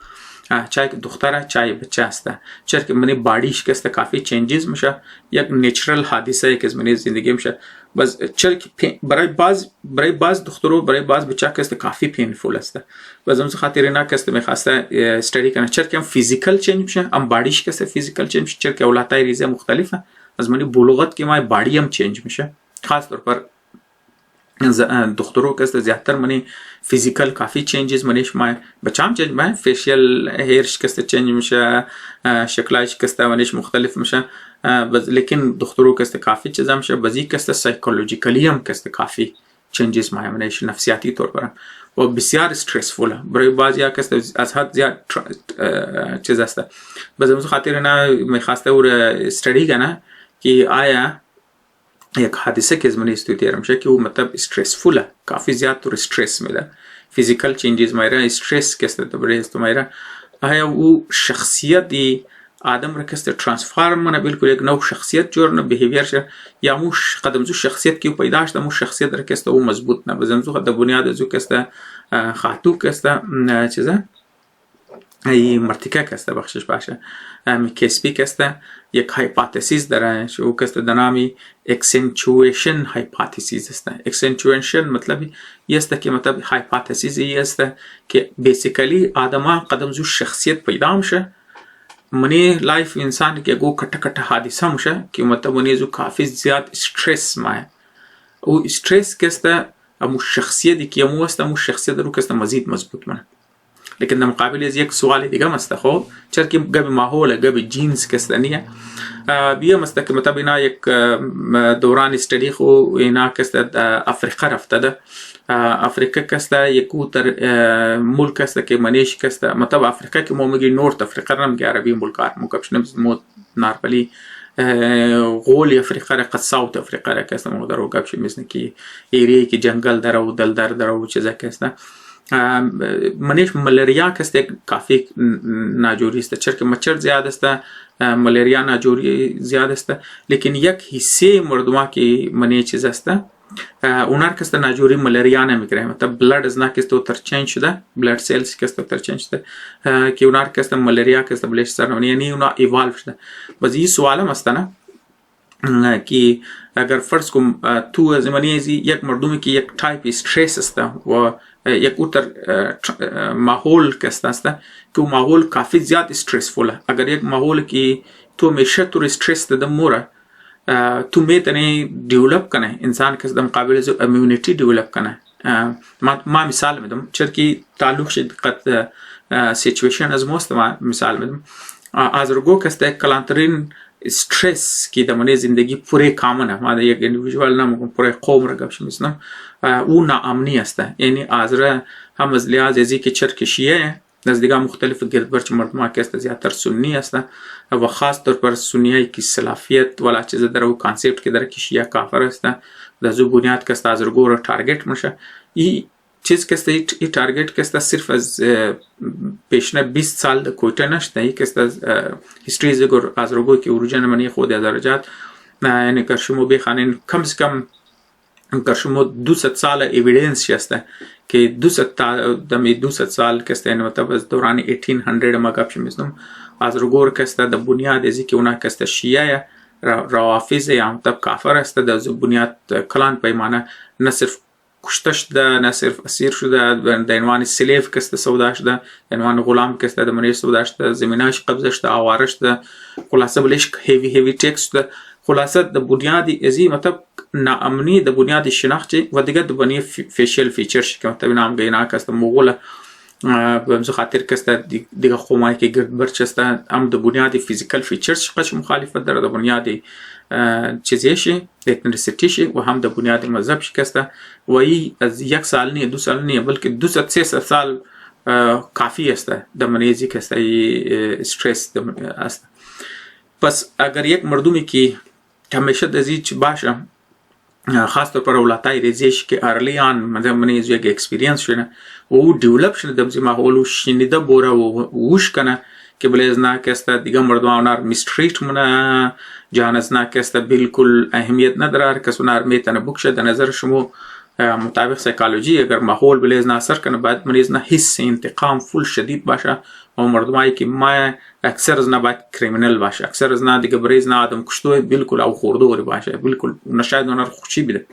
چای دختره چای بچه است چرا که منی باډیش کسته کافی چینجز میشه یک نیچرال حادثه که از منی زندگی میشه بس چرا که برای باز دخترو برای باز بچه کسته کافی پینفول است بس اون خاطر اینا کسته میخواسته استادی کنه چرا که هم فیزیکال چینج میشه هم باډیش کسته فیزیکال چینج میشه چرا که اولادای ریزه مختلفه از منی بلوغت که ما باډی هم چینج میشه خاص طور پر دختروں کے است زیادتر منی فیزیکل کافی چینجز منیش مای بچام چینج مای فیشیل هیرش کست چینج میشه شکلایش کست منیش مختلف میشه لیکن دختروں کے است کافی چیزا میشه بزی کست سایکولوژیکلی هم کست کافی چینجز مای منیش نفسیاتی طور پر و بسیار استرسفول برای بعضیا کست از حد زیاد چیز است بزم خاطر نه میخواسته اور استدی کنه که آیا एक हादसे के ज़माने स्थिति है रमशा कि वो मतलब स्ट्रेसफुल है काफ़ी ज़्यादा तो स्ट्रेस में था फिजिकल चेंजेस मायरा स्ट्रेस कैसे तो बड़े तो मायरा है वो शख्सियत ही आदम रखते ट्रांसफार्म मना बिल्कुल एक नौ शख्सियत जो ना बिहेवियर से या वो कदम जो शख्सियत की पैदाश था वो शख्सियत रखते वो मजबूत ना बज़म जो कदम बुनियाद जो कैसे खातू कैसे चीज़ा ای مرتکه کسته بخشش باشه کسبی کسته یک هایپاتیسیز داره شو کسته دنامی اکسنچویشن هایپاتیسیز است اکسنچویشن مطلب یہ است که مطلب هایپاتیسیز یہ است که بیسیکلی آدما قدم زو شخصیت پیدا میشه منی لایف انسان که گو کټ کټ حادثه میشه که مطلب منی زو کافی زیاد استرس مای او استرس کسته امو شخصیت که مو است امو شخصیت رو کسته مزید مضبوط منه لیکن در مقابل از یک سوال دیگه است خب چرا که گب ماحول گب جینز کستنیه بیا است که مطلب اینا یک دوران استدی خو اینا کست افریقا رفته ده افریقا کست یک تر ملک است که منیش کست مطلب افریقا که ما میگی نورت افریقا هم که عربی ملکات مکبش نمز مود نارپلی غول افریقا را قد ساوت افریقا را کست مقدر و گبش مثل که ایریه که جنگل داره و دلدر داره و چیزا کست منیش ملاریا کست کافی ناجوری است چرا که مچھر زیاد است ملاریا ناجوری زیاد است لیکن یک حصه مردما کی منی چیز است اونار کست ناجوری ملاریا نمیگیره مطلب بلد از ناکست تو ترچنج شده بلد سیلز کست ترچنج شده که اونار کست ملاریا کست بلش سر یعنی اونا ایوالو شده بس این سوالم است نه که اگر فرض کن تو زمانی ازی یک مردمی که یک تایپ استرس است و یک اوتر ماحول کست است که ماحول کافی زیاد استرسفوله اگر یک ماحول که تو همیشه تو استرس ده موره تو میتونی دیولپ کنه انسان کس دم قابل از امیونیتی دیولپ کنه ما مثال میدم چرا که تعلق شد قد سیچویشن از موست ما مثال میدم از رگو کس ده کلانترین استرس که دمانه زندگی پوره کامنه ما یک اندیویژوال نمو پوره قوم را گفت میسنم او ناامنی است یعنی آزره هم از لحاظ ازی که چرکشیه نزدیکا مختلف گردبرچ مردما که است زیادتر سنی است و خاص طور پر سنیایی که سلافیت ولا چیز در او کانسپت که در که شیعه کافر است در زو بنیاد که است آزرگو را تارگت میشه این چیز که است این تارگت که است صرف از پیشنه 20 سال در کویته نشده این که است از هیستری زگر آزرگو که اوریجن منی خود ازارجات یعنی که شما بخوانین کم از کم که شما 200 سال ایویدنس هسته که 200 سال که است مطلب از دوران 1800 ما گپ میزنم از رگور که است در بنیاد ازی که اونا که است شیعه روافض یا مطلب کافر است در بنیاد کلان پیمانه نه صرف کشته شده نه صرف اسیر شده در عنوان سلیف که است سودا شده در عنوان غلام که است در منی سودا شده زمیناش قبضه شده آواره شده خلاصه بلش هیوی ټیکس ده خلاصه د بنیادی ازی مطلب ناامنی د بنیادی شناختی و دیگه د بنی فیشل فیچرش که مطلب نام گینا کست مغوله بمزو خاطر کست دیگه خومای که گرد برچسته هم د بنیادی فیزیکل فیچرش قش مخالفت داره د بنیادی چیزیشی اتنیسیتیشی و هم د بنیادی مذهبش کسته و ای از 1 سال نیه 2 سال نیه بلکه 200 سال کافی است د منیزی کسته استرس است پس اگر یک مردمی که همیشه دزیچ باشه خاص طور پر اولادای ریزش که ارلیان من از یک اکسپریانس شونه و او دیولپ شده دمزی ماحول شنیده بوره و وش کنه که بلیز نا کسته دیگه مردمانار میستریت مونه جانز نا کسته بالکل اهمیت نداره کسونار میتونه بکشه در نظر شما مطابق سایکولوژی اگر ماحول بلیز نا اثر کنه باید مریض نا حس انتقام فول شدید باشه و مردمایی که ما اکثر از باید کریمینل باشه اکثر از دیگه بریز نه آدم کشتوی بالکل او خوردوری باشه بالکل نشاید اونار خوشی بیده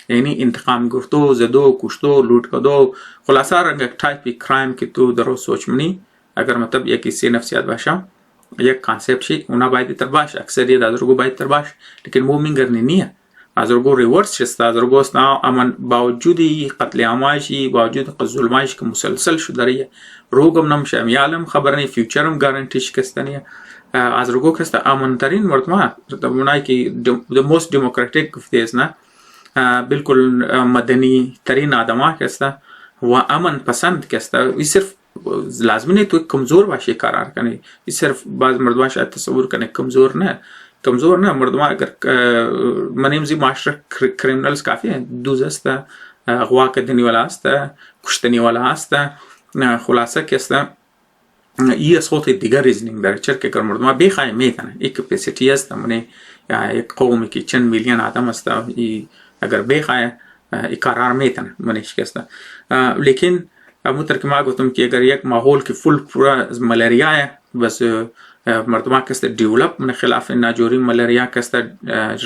یعنی انتقام گرتو زدو کشتو لوٹ کدو خلاصه رنگ تایپی کرایم که تو درو سوچ منی اگر مطلب یکی سی نفسیات باشه یک کانسپت شی اونا باید تر باشه اکثریت از رگو باید تر باشه لیکن مو منگرنی نیه از رگو ریورس شسته، از رگو است اما باوجودی قتل عامایشی باوجود ظلمایش که مسلسل شده داره روگم نمشه میالم خبرنی فیوچرم گارانتی شکستنیه از رگو کسته امنترین مردمه اونایی که the most democratic گفته نه بالکل مدنی ترین آدمه کسته و امن پسند کسته. این صرف لازمی نه تو کمزور باشی قرار کنی، این صرف بعض مردم شاید تصور کنه کمزور نه مردم اگر منیمزی معاشره کریمنلز کافی ہے، دوز است، اغوا کردنی والا است، کشتنی والا است. خلاصه که است این از خود دیگر ریزنینگ داره چرا که مردم بخواه میتونه یک کپاسیتی است منی یک قومی که چند میلیون آدم است اگر بخواه این قرار میتونه منیش که است. لیکن همونطور که ما گفتم که اگر یک ماحول که فول پورا ملاریا ہے بس مردم کست دیولپ من خلاف ناجوری ملاریا کست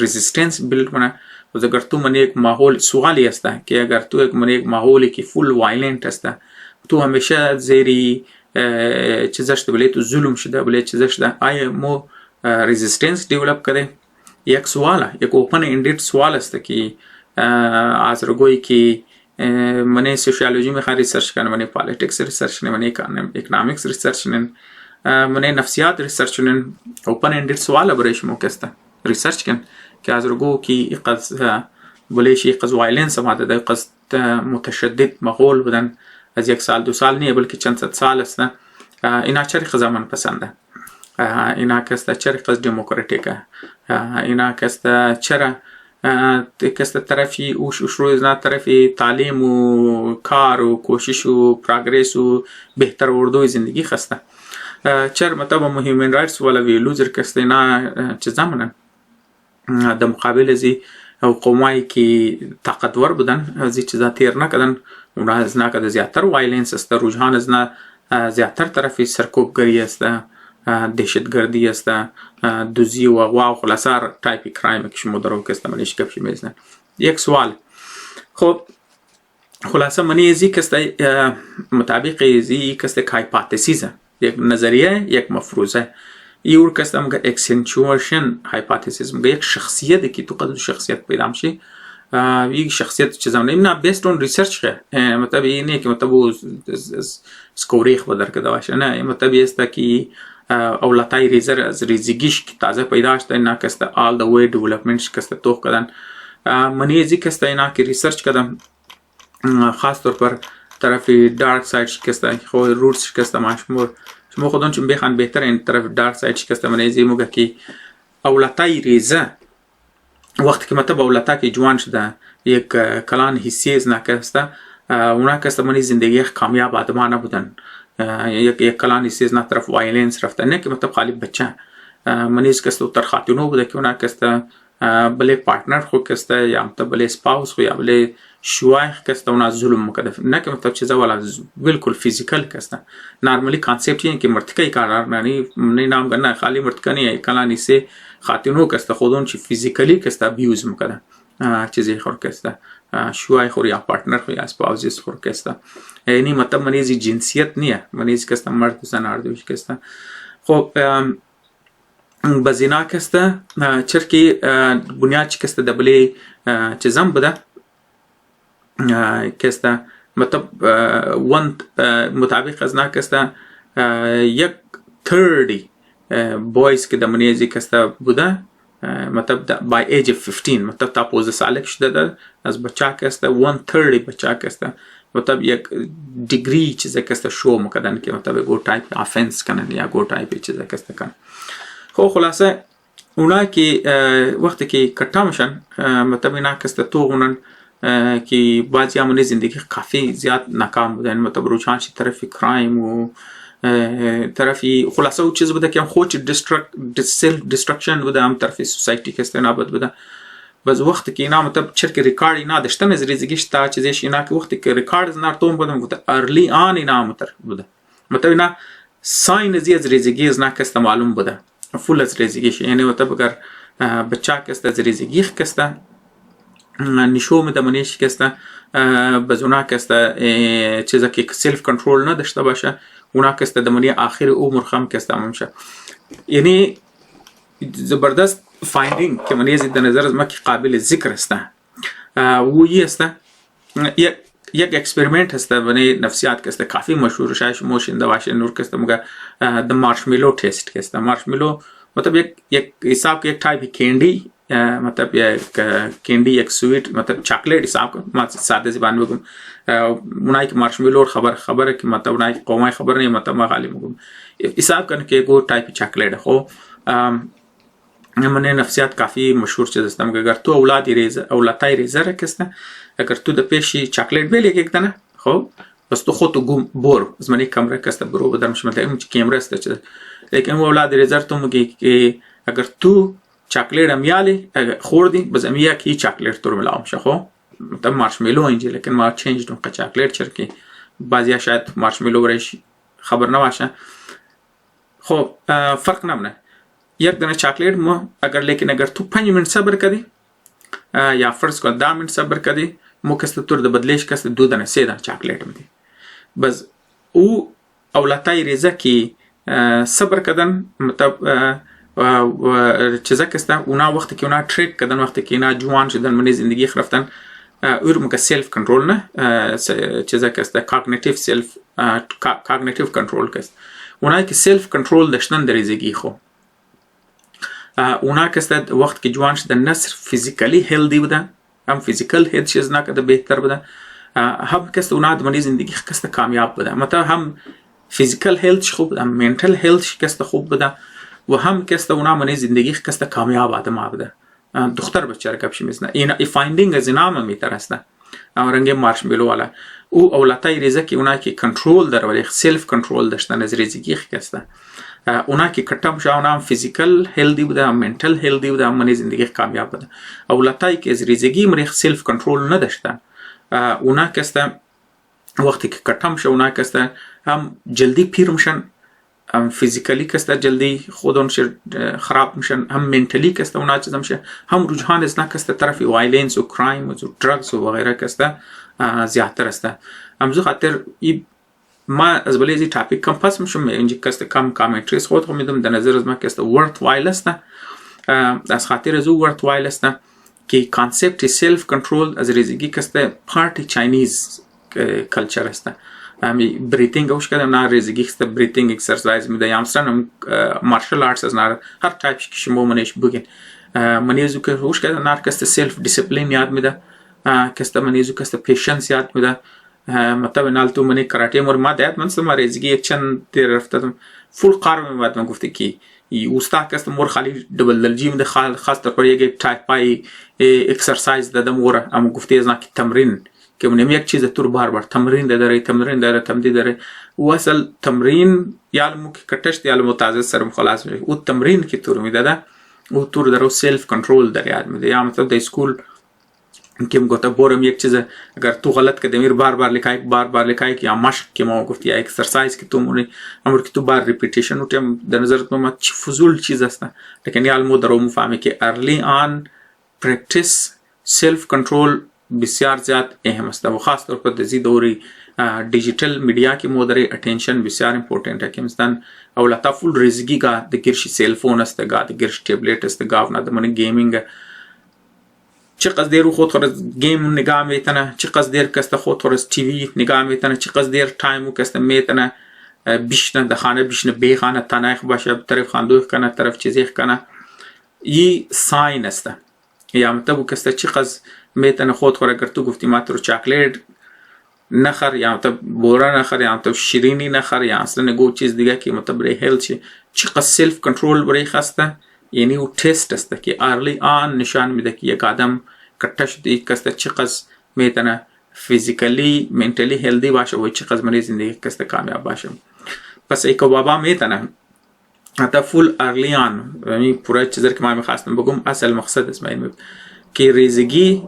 رزिस्टेंस बिल्ड کنه. و اگر تو من یک ماحول سوالی است که اگر تو یک من یک ماحولی که فول وایلنت است تو همیشه زیری چیزاش بله تو ظلم شده بله چیزاش ده آیا مو رزिस्टेंस دیولپ کرده. یک سواله یک اوپن اندید سوال است که از رگویی که من سوشیولوژی میخوام ریسرچ کنم، من پالیتیکس ریسرچ کنم، من اکونومیکس ریسرچ کنم، من نفسیات ریسرچ کنم. اوپن اندید سوال برایش موکسته ریسرچ کن که از رگو که قصد بلیشی قصد وایلنس ماده ده قصد متشدد ماحول بودن از یک سال دو سال نیه بلکه چند صد سال است. اینا چری خزمان پسنده، اینا کسته چری قصد دموکراتیکه، اینا کسته چرا کسته طرفی روز نه طرفی تعلیم و کار و کوشش و پروگرس و بهتر اردوی زندگی خسته. چرا مطلب هیومن رایتس ولا ویلوزر کسته اینا چه زمانه در مقابل ازی او قومایی که طاقتور بودن ازی چیزا تیر نکدن اونا از نکده زیادتر وایلنس است، رجحان از نه زیادتر طرفی سرکوبگری است، دهشتگردی است، دوزی و اغوا و خلاصار تایپی کرایم که شما درو کسته منیش کپشی میزنن. یک سوال خب خلاصه منی ازی کسته مطابق ازی کسته هایپاتیسیزه یک نظریه یک مفروضه ایور کسته مگه اکسنچویشن هایپاتیسیز مگه یک شخصیت که تو قدر شخصیت پیدا میشه یک شخصیت چه زمانه اینا بیسد اون ریسرچ که مطلب اینه که مطلب سکوریخ بدر کده باشه نه مطلب است که اولتای ریزر از ریزگیش که تازه پیدا شده اینا کسته all the way developments کسته توخ کدن منی ازی کسته اینا که ریسرچ کدم خاص طور پر طرفی دارک ساید کسته خود روتس کسته ماشمور شما خودون چون بخوان بهتر این طرف دارک ساید کسته منی ازی موگه که اولتای ریزه وقتی که مطلب اولتا که جوان شده یک کلان حسی از نکسته اونا کسته منی زندگی کامیاب آدما نبودن یک کلان حسی از طرف وایلنس رفته نه که مطلب خالی بچه منی از کسته تر خاتونو بوده که اونا کسته بله پارتنر خو کسته یا مطلب بله سپاوس خو یا بله شوایخ کسته اونا ظلم مکدف نه که مطلب چیزا والا بالکل فیزیکل کسته نارملی کانسپت یه که مرتکه کار نانی نام گنا خالی مرتکه نه کلان حسی خاتونو کسته خودون چی فیزیکلی کسته ابیوز مکده چیزی خور کسته شوای خور یا پارتنر خور یا اسپاوزیس خور کسته یعنی مطلب منیزی جنسیت نیه منیزی کسته مرد و زن آردوش کسته. خب بزینا کسته چرکی بنیاد چی کسته دبلی چیزم بده کسته مطلب مطابق از نا کسته یک 30 بویز که دمنیزی کسته بوده مطلب by age of 15 مطلب تا 15 ساله شده ده از بچه کسته 130 بچه کسته مطلب یک دیگری چیزه کسته شو مکدن که مطلب گو تایپ افنس کنن یا گو تایپ چیزه کسته کنن. خب خلاصه اونا که وقتی که کتا میشن مطلب اینا کسته تو غنن که بعضی همونه زندگی کافی زیاد ناکام بودن مطلب روچانشی طرفی کرایم و طرفی خلاصه او چیز بوده که هم خودش سلف دیسترکشن بوده هم طرفی سوسایتی کسته نابد بوده. باز وقتی که اینا مطلب چرک ریکارد اینا داشتن از ریزگیش تا چیزیش اینا که وقتی که ریکارد از نارتون بودم بوده ارلی آن اینا مطلب بوده مطلب اینا ساین ازی از ریزگی از نکسته معلوم بوده فول از ریزگیش یعنی مطلب اگر بچه کسته از ریزگی کسته نشو میده منیش کسته باز اونا کسته چیزا که سلف کنترول نداشته باشه اونا کسته دمانی آخر عمر خم کسته میشه. یعنی زبردست فایندینگ که من زیر نظر از ما که قابل ذکر است و یه است یک اکسپریمنت هست برای نفسیات که است کافی مشهور شاید موشنده باشه نور که است مگر د مارشملو تست که است مارشملو मतलब एक हिसाब के एक टाइप कैंडी मतलब एक कैंडी एक स्वीट मतलब चॉकलेट हिसाब का सादे ज़बान में उनाई के मार्शमेलो खबर है कि मतलब उनाई कौमाई खबर नहीं मतलब मगाली में हिसाब करने के वो टाइप चॉकलेट हो मैंने नफ्सियात काफ़ी मशहूर चीज़ है मगर अगर तो औलाताई रेजर है किसने अगर तू दपेशी चॉकलेट भी लेके एक ना हो बस तो खुद तो गुम बोर ज़माने कमरे किसने बरो बदरम शमते कैमरा इस्ते लेकिन वो औलाद रेजर तुम कि अगर तू चॉकलेट अमियाले खोर दी बस अमिया की चॉकलेट तुर मिलाओ शखो मतलब मार्शमेलो इंजे लेकिन मार चेंज तो का चॉकलेट चरके बाजिया शायद मार्शमेलो रही खबर ना वाशा खो फर्क ना बना एक दिन चॉकलेट मो अगर लेकिन अगर तू 5 मिनट सब्र कर दे या फर्ज को 10 मिनट सब्र कर दे मो कस्त तुर द बदलेश कस्त दूध ने सेदा चॉकलेट में दे बस वो औलाताई रेजा की صبر کردن مطلب چیزا کسته اونا وقتی که اونا تریک کردن وقتی که اونا جوان شدن منی زندگی خرفتن اون مگه سلف کنترل نه چیزا کسته کاگنیتیو کنترل کست اونا که سلف کنترل داشتن در زندگی خو اونا کسته وقت که جوان شدن نه صرف فیزیکلی هلدی بودن هم فیزیکل هلد چیز نه کده بهتر بودن هم کسته اونا منی زندگی کسته کامیاب بودن مثلا هم فیزیکل هلت خوب بوده منتل هلت کسته خوب بوده و هم کسته اونا منی زندگی کسته کامیاب آدم بوده دختر بچه رکب شمیزنه این فایندینگ از نام میتر است رنگ مارشملو والا او اولاتای ریزه که اونا که کنترل در ولی سلف کنترل داشتن از ریزگی کسته اونا که کتم شا اونا فیزیکل هلدی بوده منتل هلدی بوده منی زندگی کامیاب بوده اولاتای که از ریزگی منی سلف کنترل نداشتن اونا کسته وقتی که کتم شا اونا کسته هم جلدی پیر میشن هم فیزیکلی کسته جلدی خودشون خراب میشن هم منتلی کسته اونا چیز میشه هم رجحان از کسته طرف وایلنس و کرایم و درگز و غیره کسته زیادتر است هم زو خاطر ما از بله ازی تاپیک کم پس میشم اینجا کسته کم کامنتریز خود خود میدم در نظر از ما کسته ورت وایل است از خاطر از ورت وایل است که کانسپت سلف کنترل از ریزگی کسته پارتی چاینیز کلچر است breathing اوش کردم نه ریزگی است breathing exercise میده یامستن مارشال آرتس از نه هر تایپ شما منیش بگین منیزو که اوش کردم نه کست سلف دیسپلین یاد میده کست منیزو کست پیشنس یاد میده مطلب نال تو منی کراته مور ما داد من سم ریزگی یک چند دیر رفتم فول قارم بعد من گفته کی استاد کست مور خالی دبل دلجیم ده خاص طور پر یک تایپ پای exercise دادم مور اما گفته از نه تمرین که منیم یک چیز تور بار بار تمرین داره تمدید داره و اصل تمرین یالمو که کتشت یالمو تازه سرم خلاص میشه او تمرین که تور میداده او تور داره سلف کنترل داره یاد میده یا مثلا در اسکول که مگوتا بورم یک چیز اگر تو غلط کردی میر بار بار لکای که یا مشق که ما گفت یا اکسرسایز که تو مونی امر که تو بار ریپیتیشن اوتیم در نظرت ما چی فضول چیز است لیکن یالمو درو مفهمه که ارلی آن پرکتیس سلف کنترل بسیار زیاد اهم است و خاص طور پر دزی دوری دیجیتال میڈیا کی مودری اٹینشن بسیار امپورٹنٹ ہے کہ مثلا اولتا فول ریزگی گا د گرش سیل فون است گا د گرش ټابلیټ است گا نه د من گیمینگ چه قصدیر خود خرز گیم نگاه میتنه چه قصدیر کست خود خرز تی وی نگاه میتنه چه قصدیر تایم کست میتنه بیشتر د خانه بیشتر به خانه تناخ باشه طرف خاندوخ کنه طرف چیزی کنه ی ساین است یا مطلب کست چه قصد میتونه خود خور اگر تو گفتی ما تو چاکلیت نخر یا مطلب بورا نخر یا مطلب شیرینی نخر یا اصلا نگو چیز دیگه که مطلب برای هیلت چی چقدر سلف کنترل برای خسته یعنی او تست است که ارلی آن نشان میده که یک آدم کٹا شده کسته چقدر میتونه فیزیکلی منتلی هلدی باشه و چقدر من زندگی کسته کامیاب باشه پس ایک بابا میتونه حتی فول ارلی آن یعنی پورا چیزی که ما میخواستم بگم اصل مقصد است این که ریزگی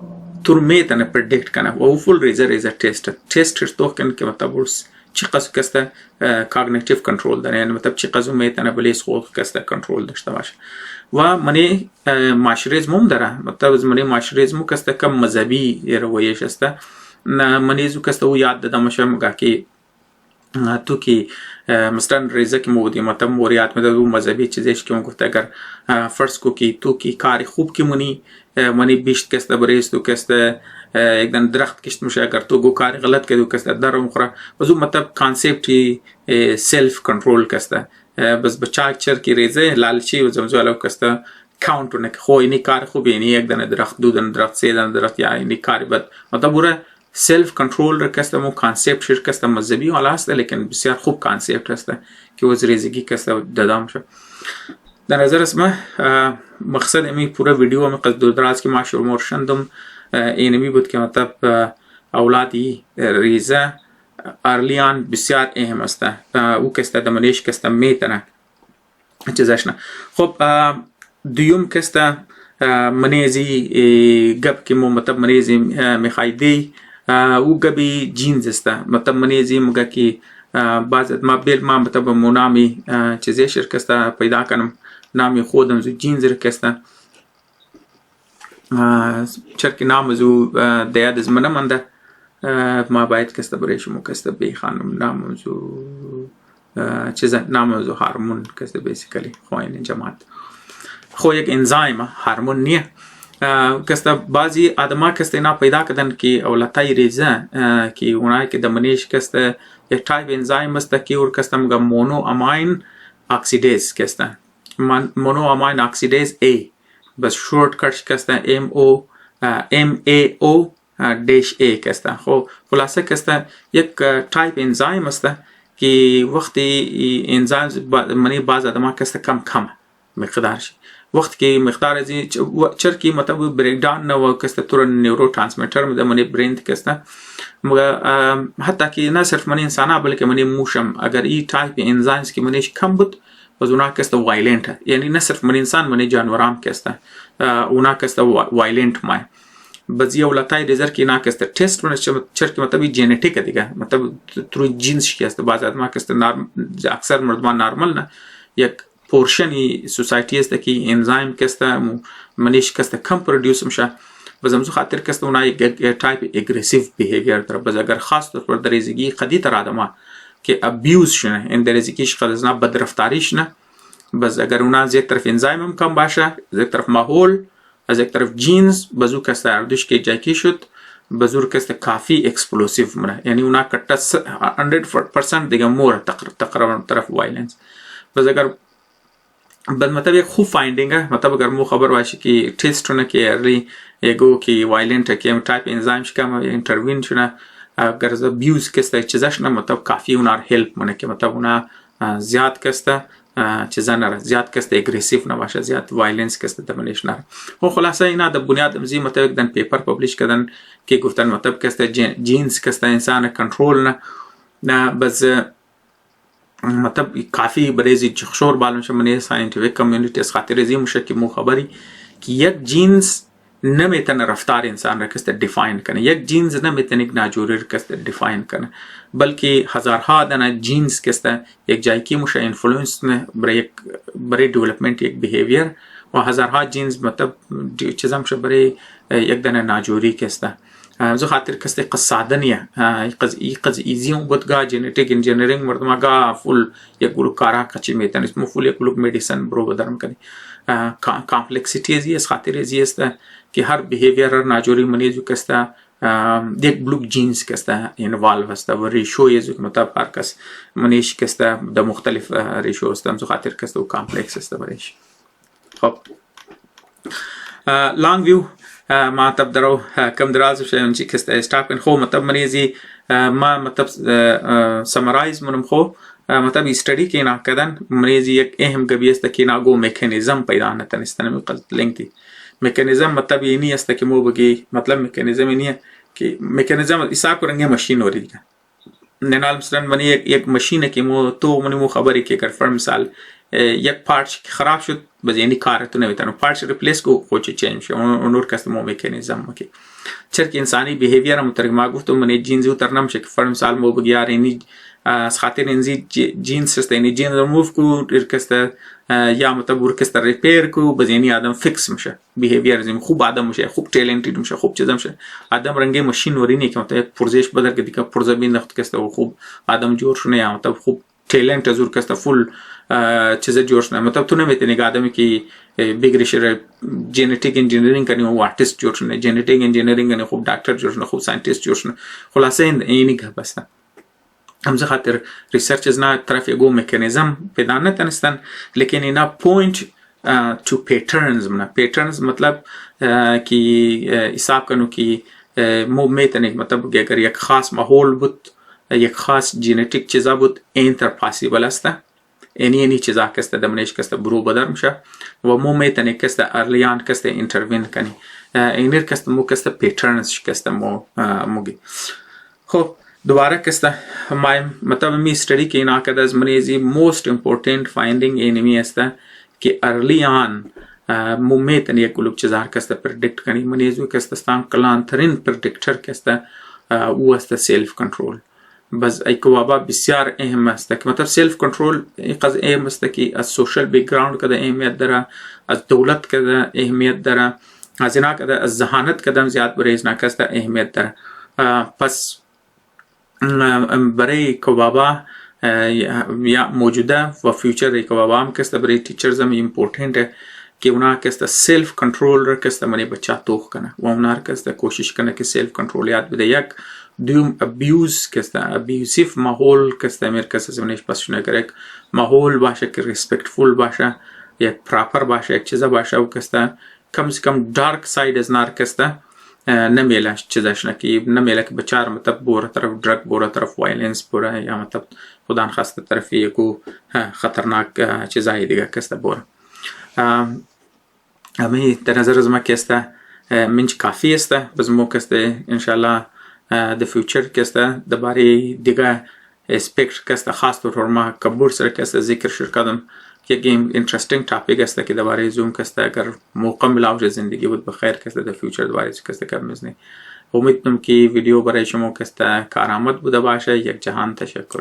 تور میتونه پردیکت کنه و فول ریزه تست تو کنه که مطلب چقدر کسته کاگنیتیو کنترل داره یعنی مطلب چقدر میتونه بلیس خود کسته کنترل داشته باشه و منی معاشریزم داره مطلب منی معاشریزم کسته کم مذهبی رویش است منی زو کسته او یاد دادم شم که تو که مثلا ریزه که ما بودیم مطلب موریات مدد و مذهبی چیزش که ما گفته اگر فرض کو که تو که کار خوب که منی بیشت کسته بریز تو کسته یک دن درخت کشت میشه اگر تو گو کار غلط کردی کسته در مخره بزو مطلب کانسپتی سلف کنترل کسته بس بچاک چر کی ریزه لالچی و زمزو علاو کسته کاونت نه خو اینی کار خوب اینی یک دن درخت دو دن درخت سه دن درخت یا اینی کار بد مطلب بوره سلف کنترل را کسته مو کانسپت شیر کسته مذهبی حالا هسته لیکن بسیار خوب کانسپت هسته که وز ریزگی کسته دادام شد در نظر اسمه مقصد امی پورا ویدیو امی قصد دراز که ما شروع شندم اینمی بود که مطلب اولادی ریزه ارلیان بسیار اهم هسته او کسته دمانیش کسته میتنه چیزش نه خب دیوم کسته منیزی گب که مو مطلب منیزی میخوایدی او گبی جینز استه مطلب منیزی مگه که بعض ما بیل ما مطلب مو نامی چیزی شرکسته پیدا کنم نامی خودم زو جینز رکسته چرکی نام زو دیاد از منم انده ما باید کسته بریش مو کسته بی خانم نام زو چیز نام زو هارمون کسته بیسیکلی خواهین جماعت خو یک انزایم هارمون نیه کسته بعضی آدما کسته اینا پیدا کردن که اولتای ریزه که اونایی که دمنیش کسته یک تایپ انزایم است که اور کسته مگه مونو اماین اکسیدیز کسته مونو اماین اکسیدیز A بس شورت کټ کسته MAO -A کسته خو خلاصه کسته یک تایپ انزایم است که وقتی انزایم منی بعض آدما کسته کم مقدار شي وقت کې مقدار ازي چرکی مطلب بریک ډاون نه وکسته تور نیورو ترانسمیټر د منی برین کسته مګه حتی کې نه صرف منی انسان بلکې منی موشم اگر ای ټایپ انزایمز کې منی کم بود وزونا کسته وایلنت یعنی نه صرف منی انسان منی جانورام کسته اونا کسته وایلنت مای بعضی اولتای ریزر کې نه کسته ټیسټ ونه چرکی مطلب جینیټیک دیگه مطلب تر جینز کسته بعض ادما کسته اکثر مردمان نارمل نه یک پورشنی سوسایتی است که انزایم کسته منیش کسته کم پرودیوس میشه و زمزو خاطر کسته اونا یک تایپ اگریسیو بیهیویر داره بس اگر خاص طور پر درزگی قدی تر آدما که ابیوز شنه این درزگیش خلصنا بدرفتاریش نه بس اگر اونا از یک طرف انزایم هم کم باشه از یک طرف ماحول از یک طرف جینز بزو کسته اردوش که جاکی شد بزور کسته کافی اکسپلوسیو منه یعنی اونا کتا 100% دیگه مور تقریبا طرف وایلنس بس اگر بل مطلب یک خوب فایندینگ ہے مطلب اگر مو خبر باشی که ٹیسٹ ہونا که ارلی یگو که وایلنٹ ہے که ٹایپ انزایمش کم انٹروین شنا اگر از بیوز کسته چیزش نه مطلب کافی اونار هلپ منه که مطلب اونا زیاد کسته چیزا نره زیاد کسته اگریسیو نباشه زیاد وایلنس کسته دمنیش نره و خلاصه اینا د بنیاد امزی مطلب دن پیپر پبلیش کردن که گفتن مطلب کسته جینز کسته انسان کنترول نه بس مطلب کافی بریزی چخشور بالم شمنی ساینتیفیک کمیونیتی از خاطر ازی مشه که مو خبری که یک جینز نمیتونه رفتار انسان را کسته دیفاین کنه یک جینز نمیتونه یک ناجوری را کسته دیفاین کنه بلکه هزارها دانه جینز کسته یک جایی کی مشه انفلوئنس نه برای دیولپمنت یک بیهیویر و هزارها جینز مطلب چیزا مشه برای یک دانه ناجوری کسته زو خاطر کسته قصادنیه قز ایزیون بودگا جنیتیک انجینیرینگ مردمگا فول یک گلو کارا کچی میتن اسمو فول یک گلو میڈیسن برو بدرم کنی کامپلیکسیتی ازی از خاطر ازی است که هر بیهیویر ناجوری منیزو کسته یک بلوک جینز کسته انوالو است و ریشو یزو که مطلب هر کس منیش کسته د مختلف ریشو است زو خاطر کسته و کامپلیکس است بریش خب لانگ ویو ما تب درو کم دراز شون چی کسته استاپ خو مطلب منیزی ما مطلب سمرایز منم خو مطلب استدی کې نه کدن منیزی یک اهم گبی است که ناگو میکانیزم پیدا نه تنستنه قصد لینکی میکانیزم مطلب اینی است که مو بگی مطلب میکانیزم اینیه که میکانیزم حساب کرنگه ماشین وری ننال مثلا منی یک ماشینه که مو تو منی مو خبری که کر فرم مثال یک پارچ خراب شد بس یعنی کار تو نمیتونه پارچ ریپلیس کو خوچ چینج شو اونور کست مو میکانیزم کی چرک انسانی بیهیویر مترجم گفتم من جینز ترنم شک فرم مثال مو بگیار یعنی از خاطر اینزی جینز است یعنی جین ریموو کو ارکسته یا مطلب ورکسته ریپیر کو باز یعنی آدم فیکس میشه بیهیویر خوب آدم میشه خوب ټیلنتد میشه خوب چیزا میشه آدم رنگ ماشین ورینه که مطلب پرزش بدر که دیگه پرزه بیندخت کسته و خوب آدم جور شونه یا مطلب خوب ټیلنت از ورکسته فول چیزا جور شونه مطلب تو نمیتونی که آدمی که بگریشه جنتیک انجینیرینگ کنی و آرتیست جور شونه جنتیک انجینیرینگ کنی خوب دکتر جور شونه خوب ساینتیست جور شونه خلاصه اینی که بسته همزه خاطر ریسرچ از نه طرف یگو مکانیزم پیدا نتنستن لیکن اینا پوینت تو پیترنز منا پیترنز مطلب که حساب کنو که مو میتونه مطلب اگر یک خاص ماحول بود یک خاص ژنتیک چیزا بود این تر پاسیبل است اینی چیزا کسته دمنش کسته برو بدر میشه و مو میتونه کسته ارلیان کسته اینتروین کنی اینر کسته مو کسته پیترنز کسته موگی خب دوباره کسته مطلب می استدی که اینا کده از منیزی موست امپورتنت فایندینگ اینمی است که ارلی آن مو میتونه یک گلوب چیزار کسته پردیکت کنی منیزو کسته ستان کلان ترین پردیکتر کسته او است سیلف کنترول بس ای کوابا بسیار اهم است که مطلب سیلف کنترول قضیه اهم است که از سوشل بیکگراند کده اهمیت داره از دولت کده اهمیت داره از اینا کده از ذهانت کدم زیاد بریز نکسته اهمیت داره پس برای کوابا یا موجوده و فیوچر کوابا هم کسته برای تیچرز هم امپورتنت که اونا کسته سیلف کنترول را کسته منی بچه توخ کنه و اونا کسته کوشش کنه که سیلف کنترول یاد بده یک دوم ابیوز کسته ابیوسیف ماحول کسته امیر کسته زمینش پسشونه کرد ماحول باشه که ریسپکتفول باشه یک پراپر باشه یک چیزا باشه و کسته کم سے کم دارک ساید از نار کسته نمیله چیزاش نکی نمیله که بچار مطلب بوره طرف درگ بوره طرف وایلنس بوره یا مطلب خدا نخواسته طرفی یکو خطرناک چیزایی دیگه کسته بوره امی در نظر از ما کسته منچ کافی است بز مو کسته انشالله د فیوچر کسته دباری دیگه اسپیکت کسته خاص طور ما کبور سر کسته ذکر شرکتم یک اینترستینگ ٹاپک است که درباره زوم کسته اگر موقع ملاو زندگی بود بخیر کسته در فیوچر درباره کسته کار می‌کنی. امیدوارم که ویدیو برای شما کسته کارآمد بوده باشه. یک جهان تشکر.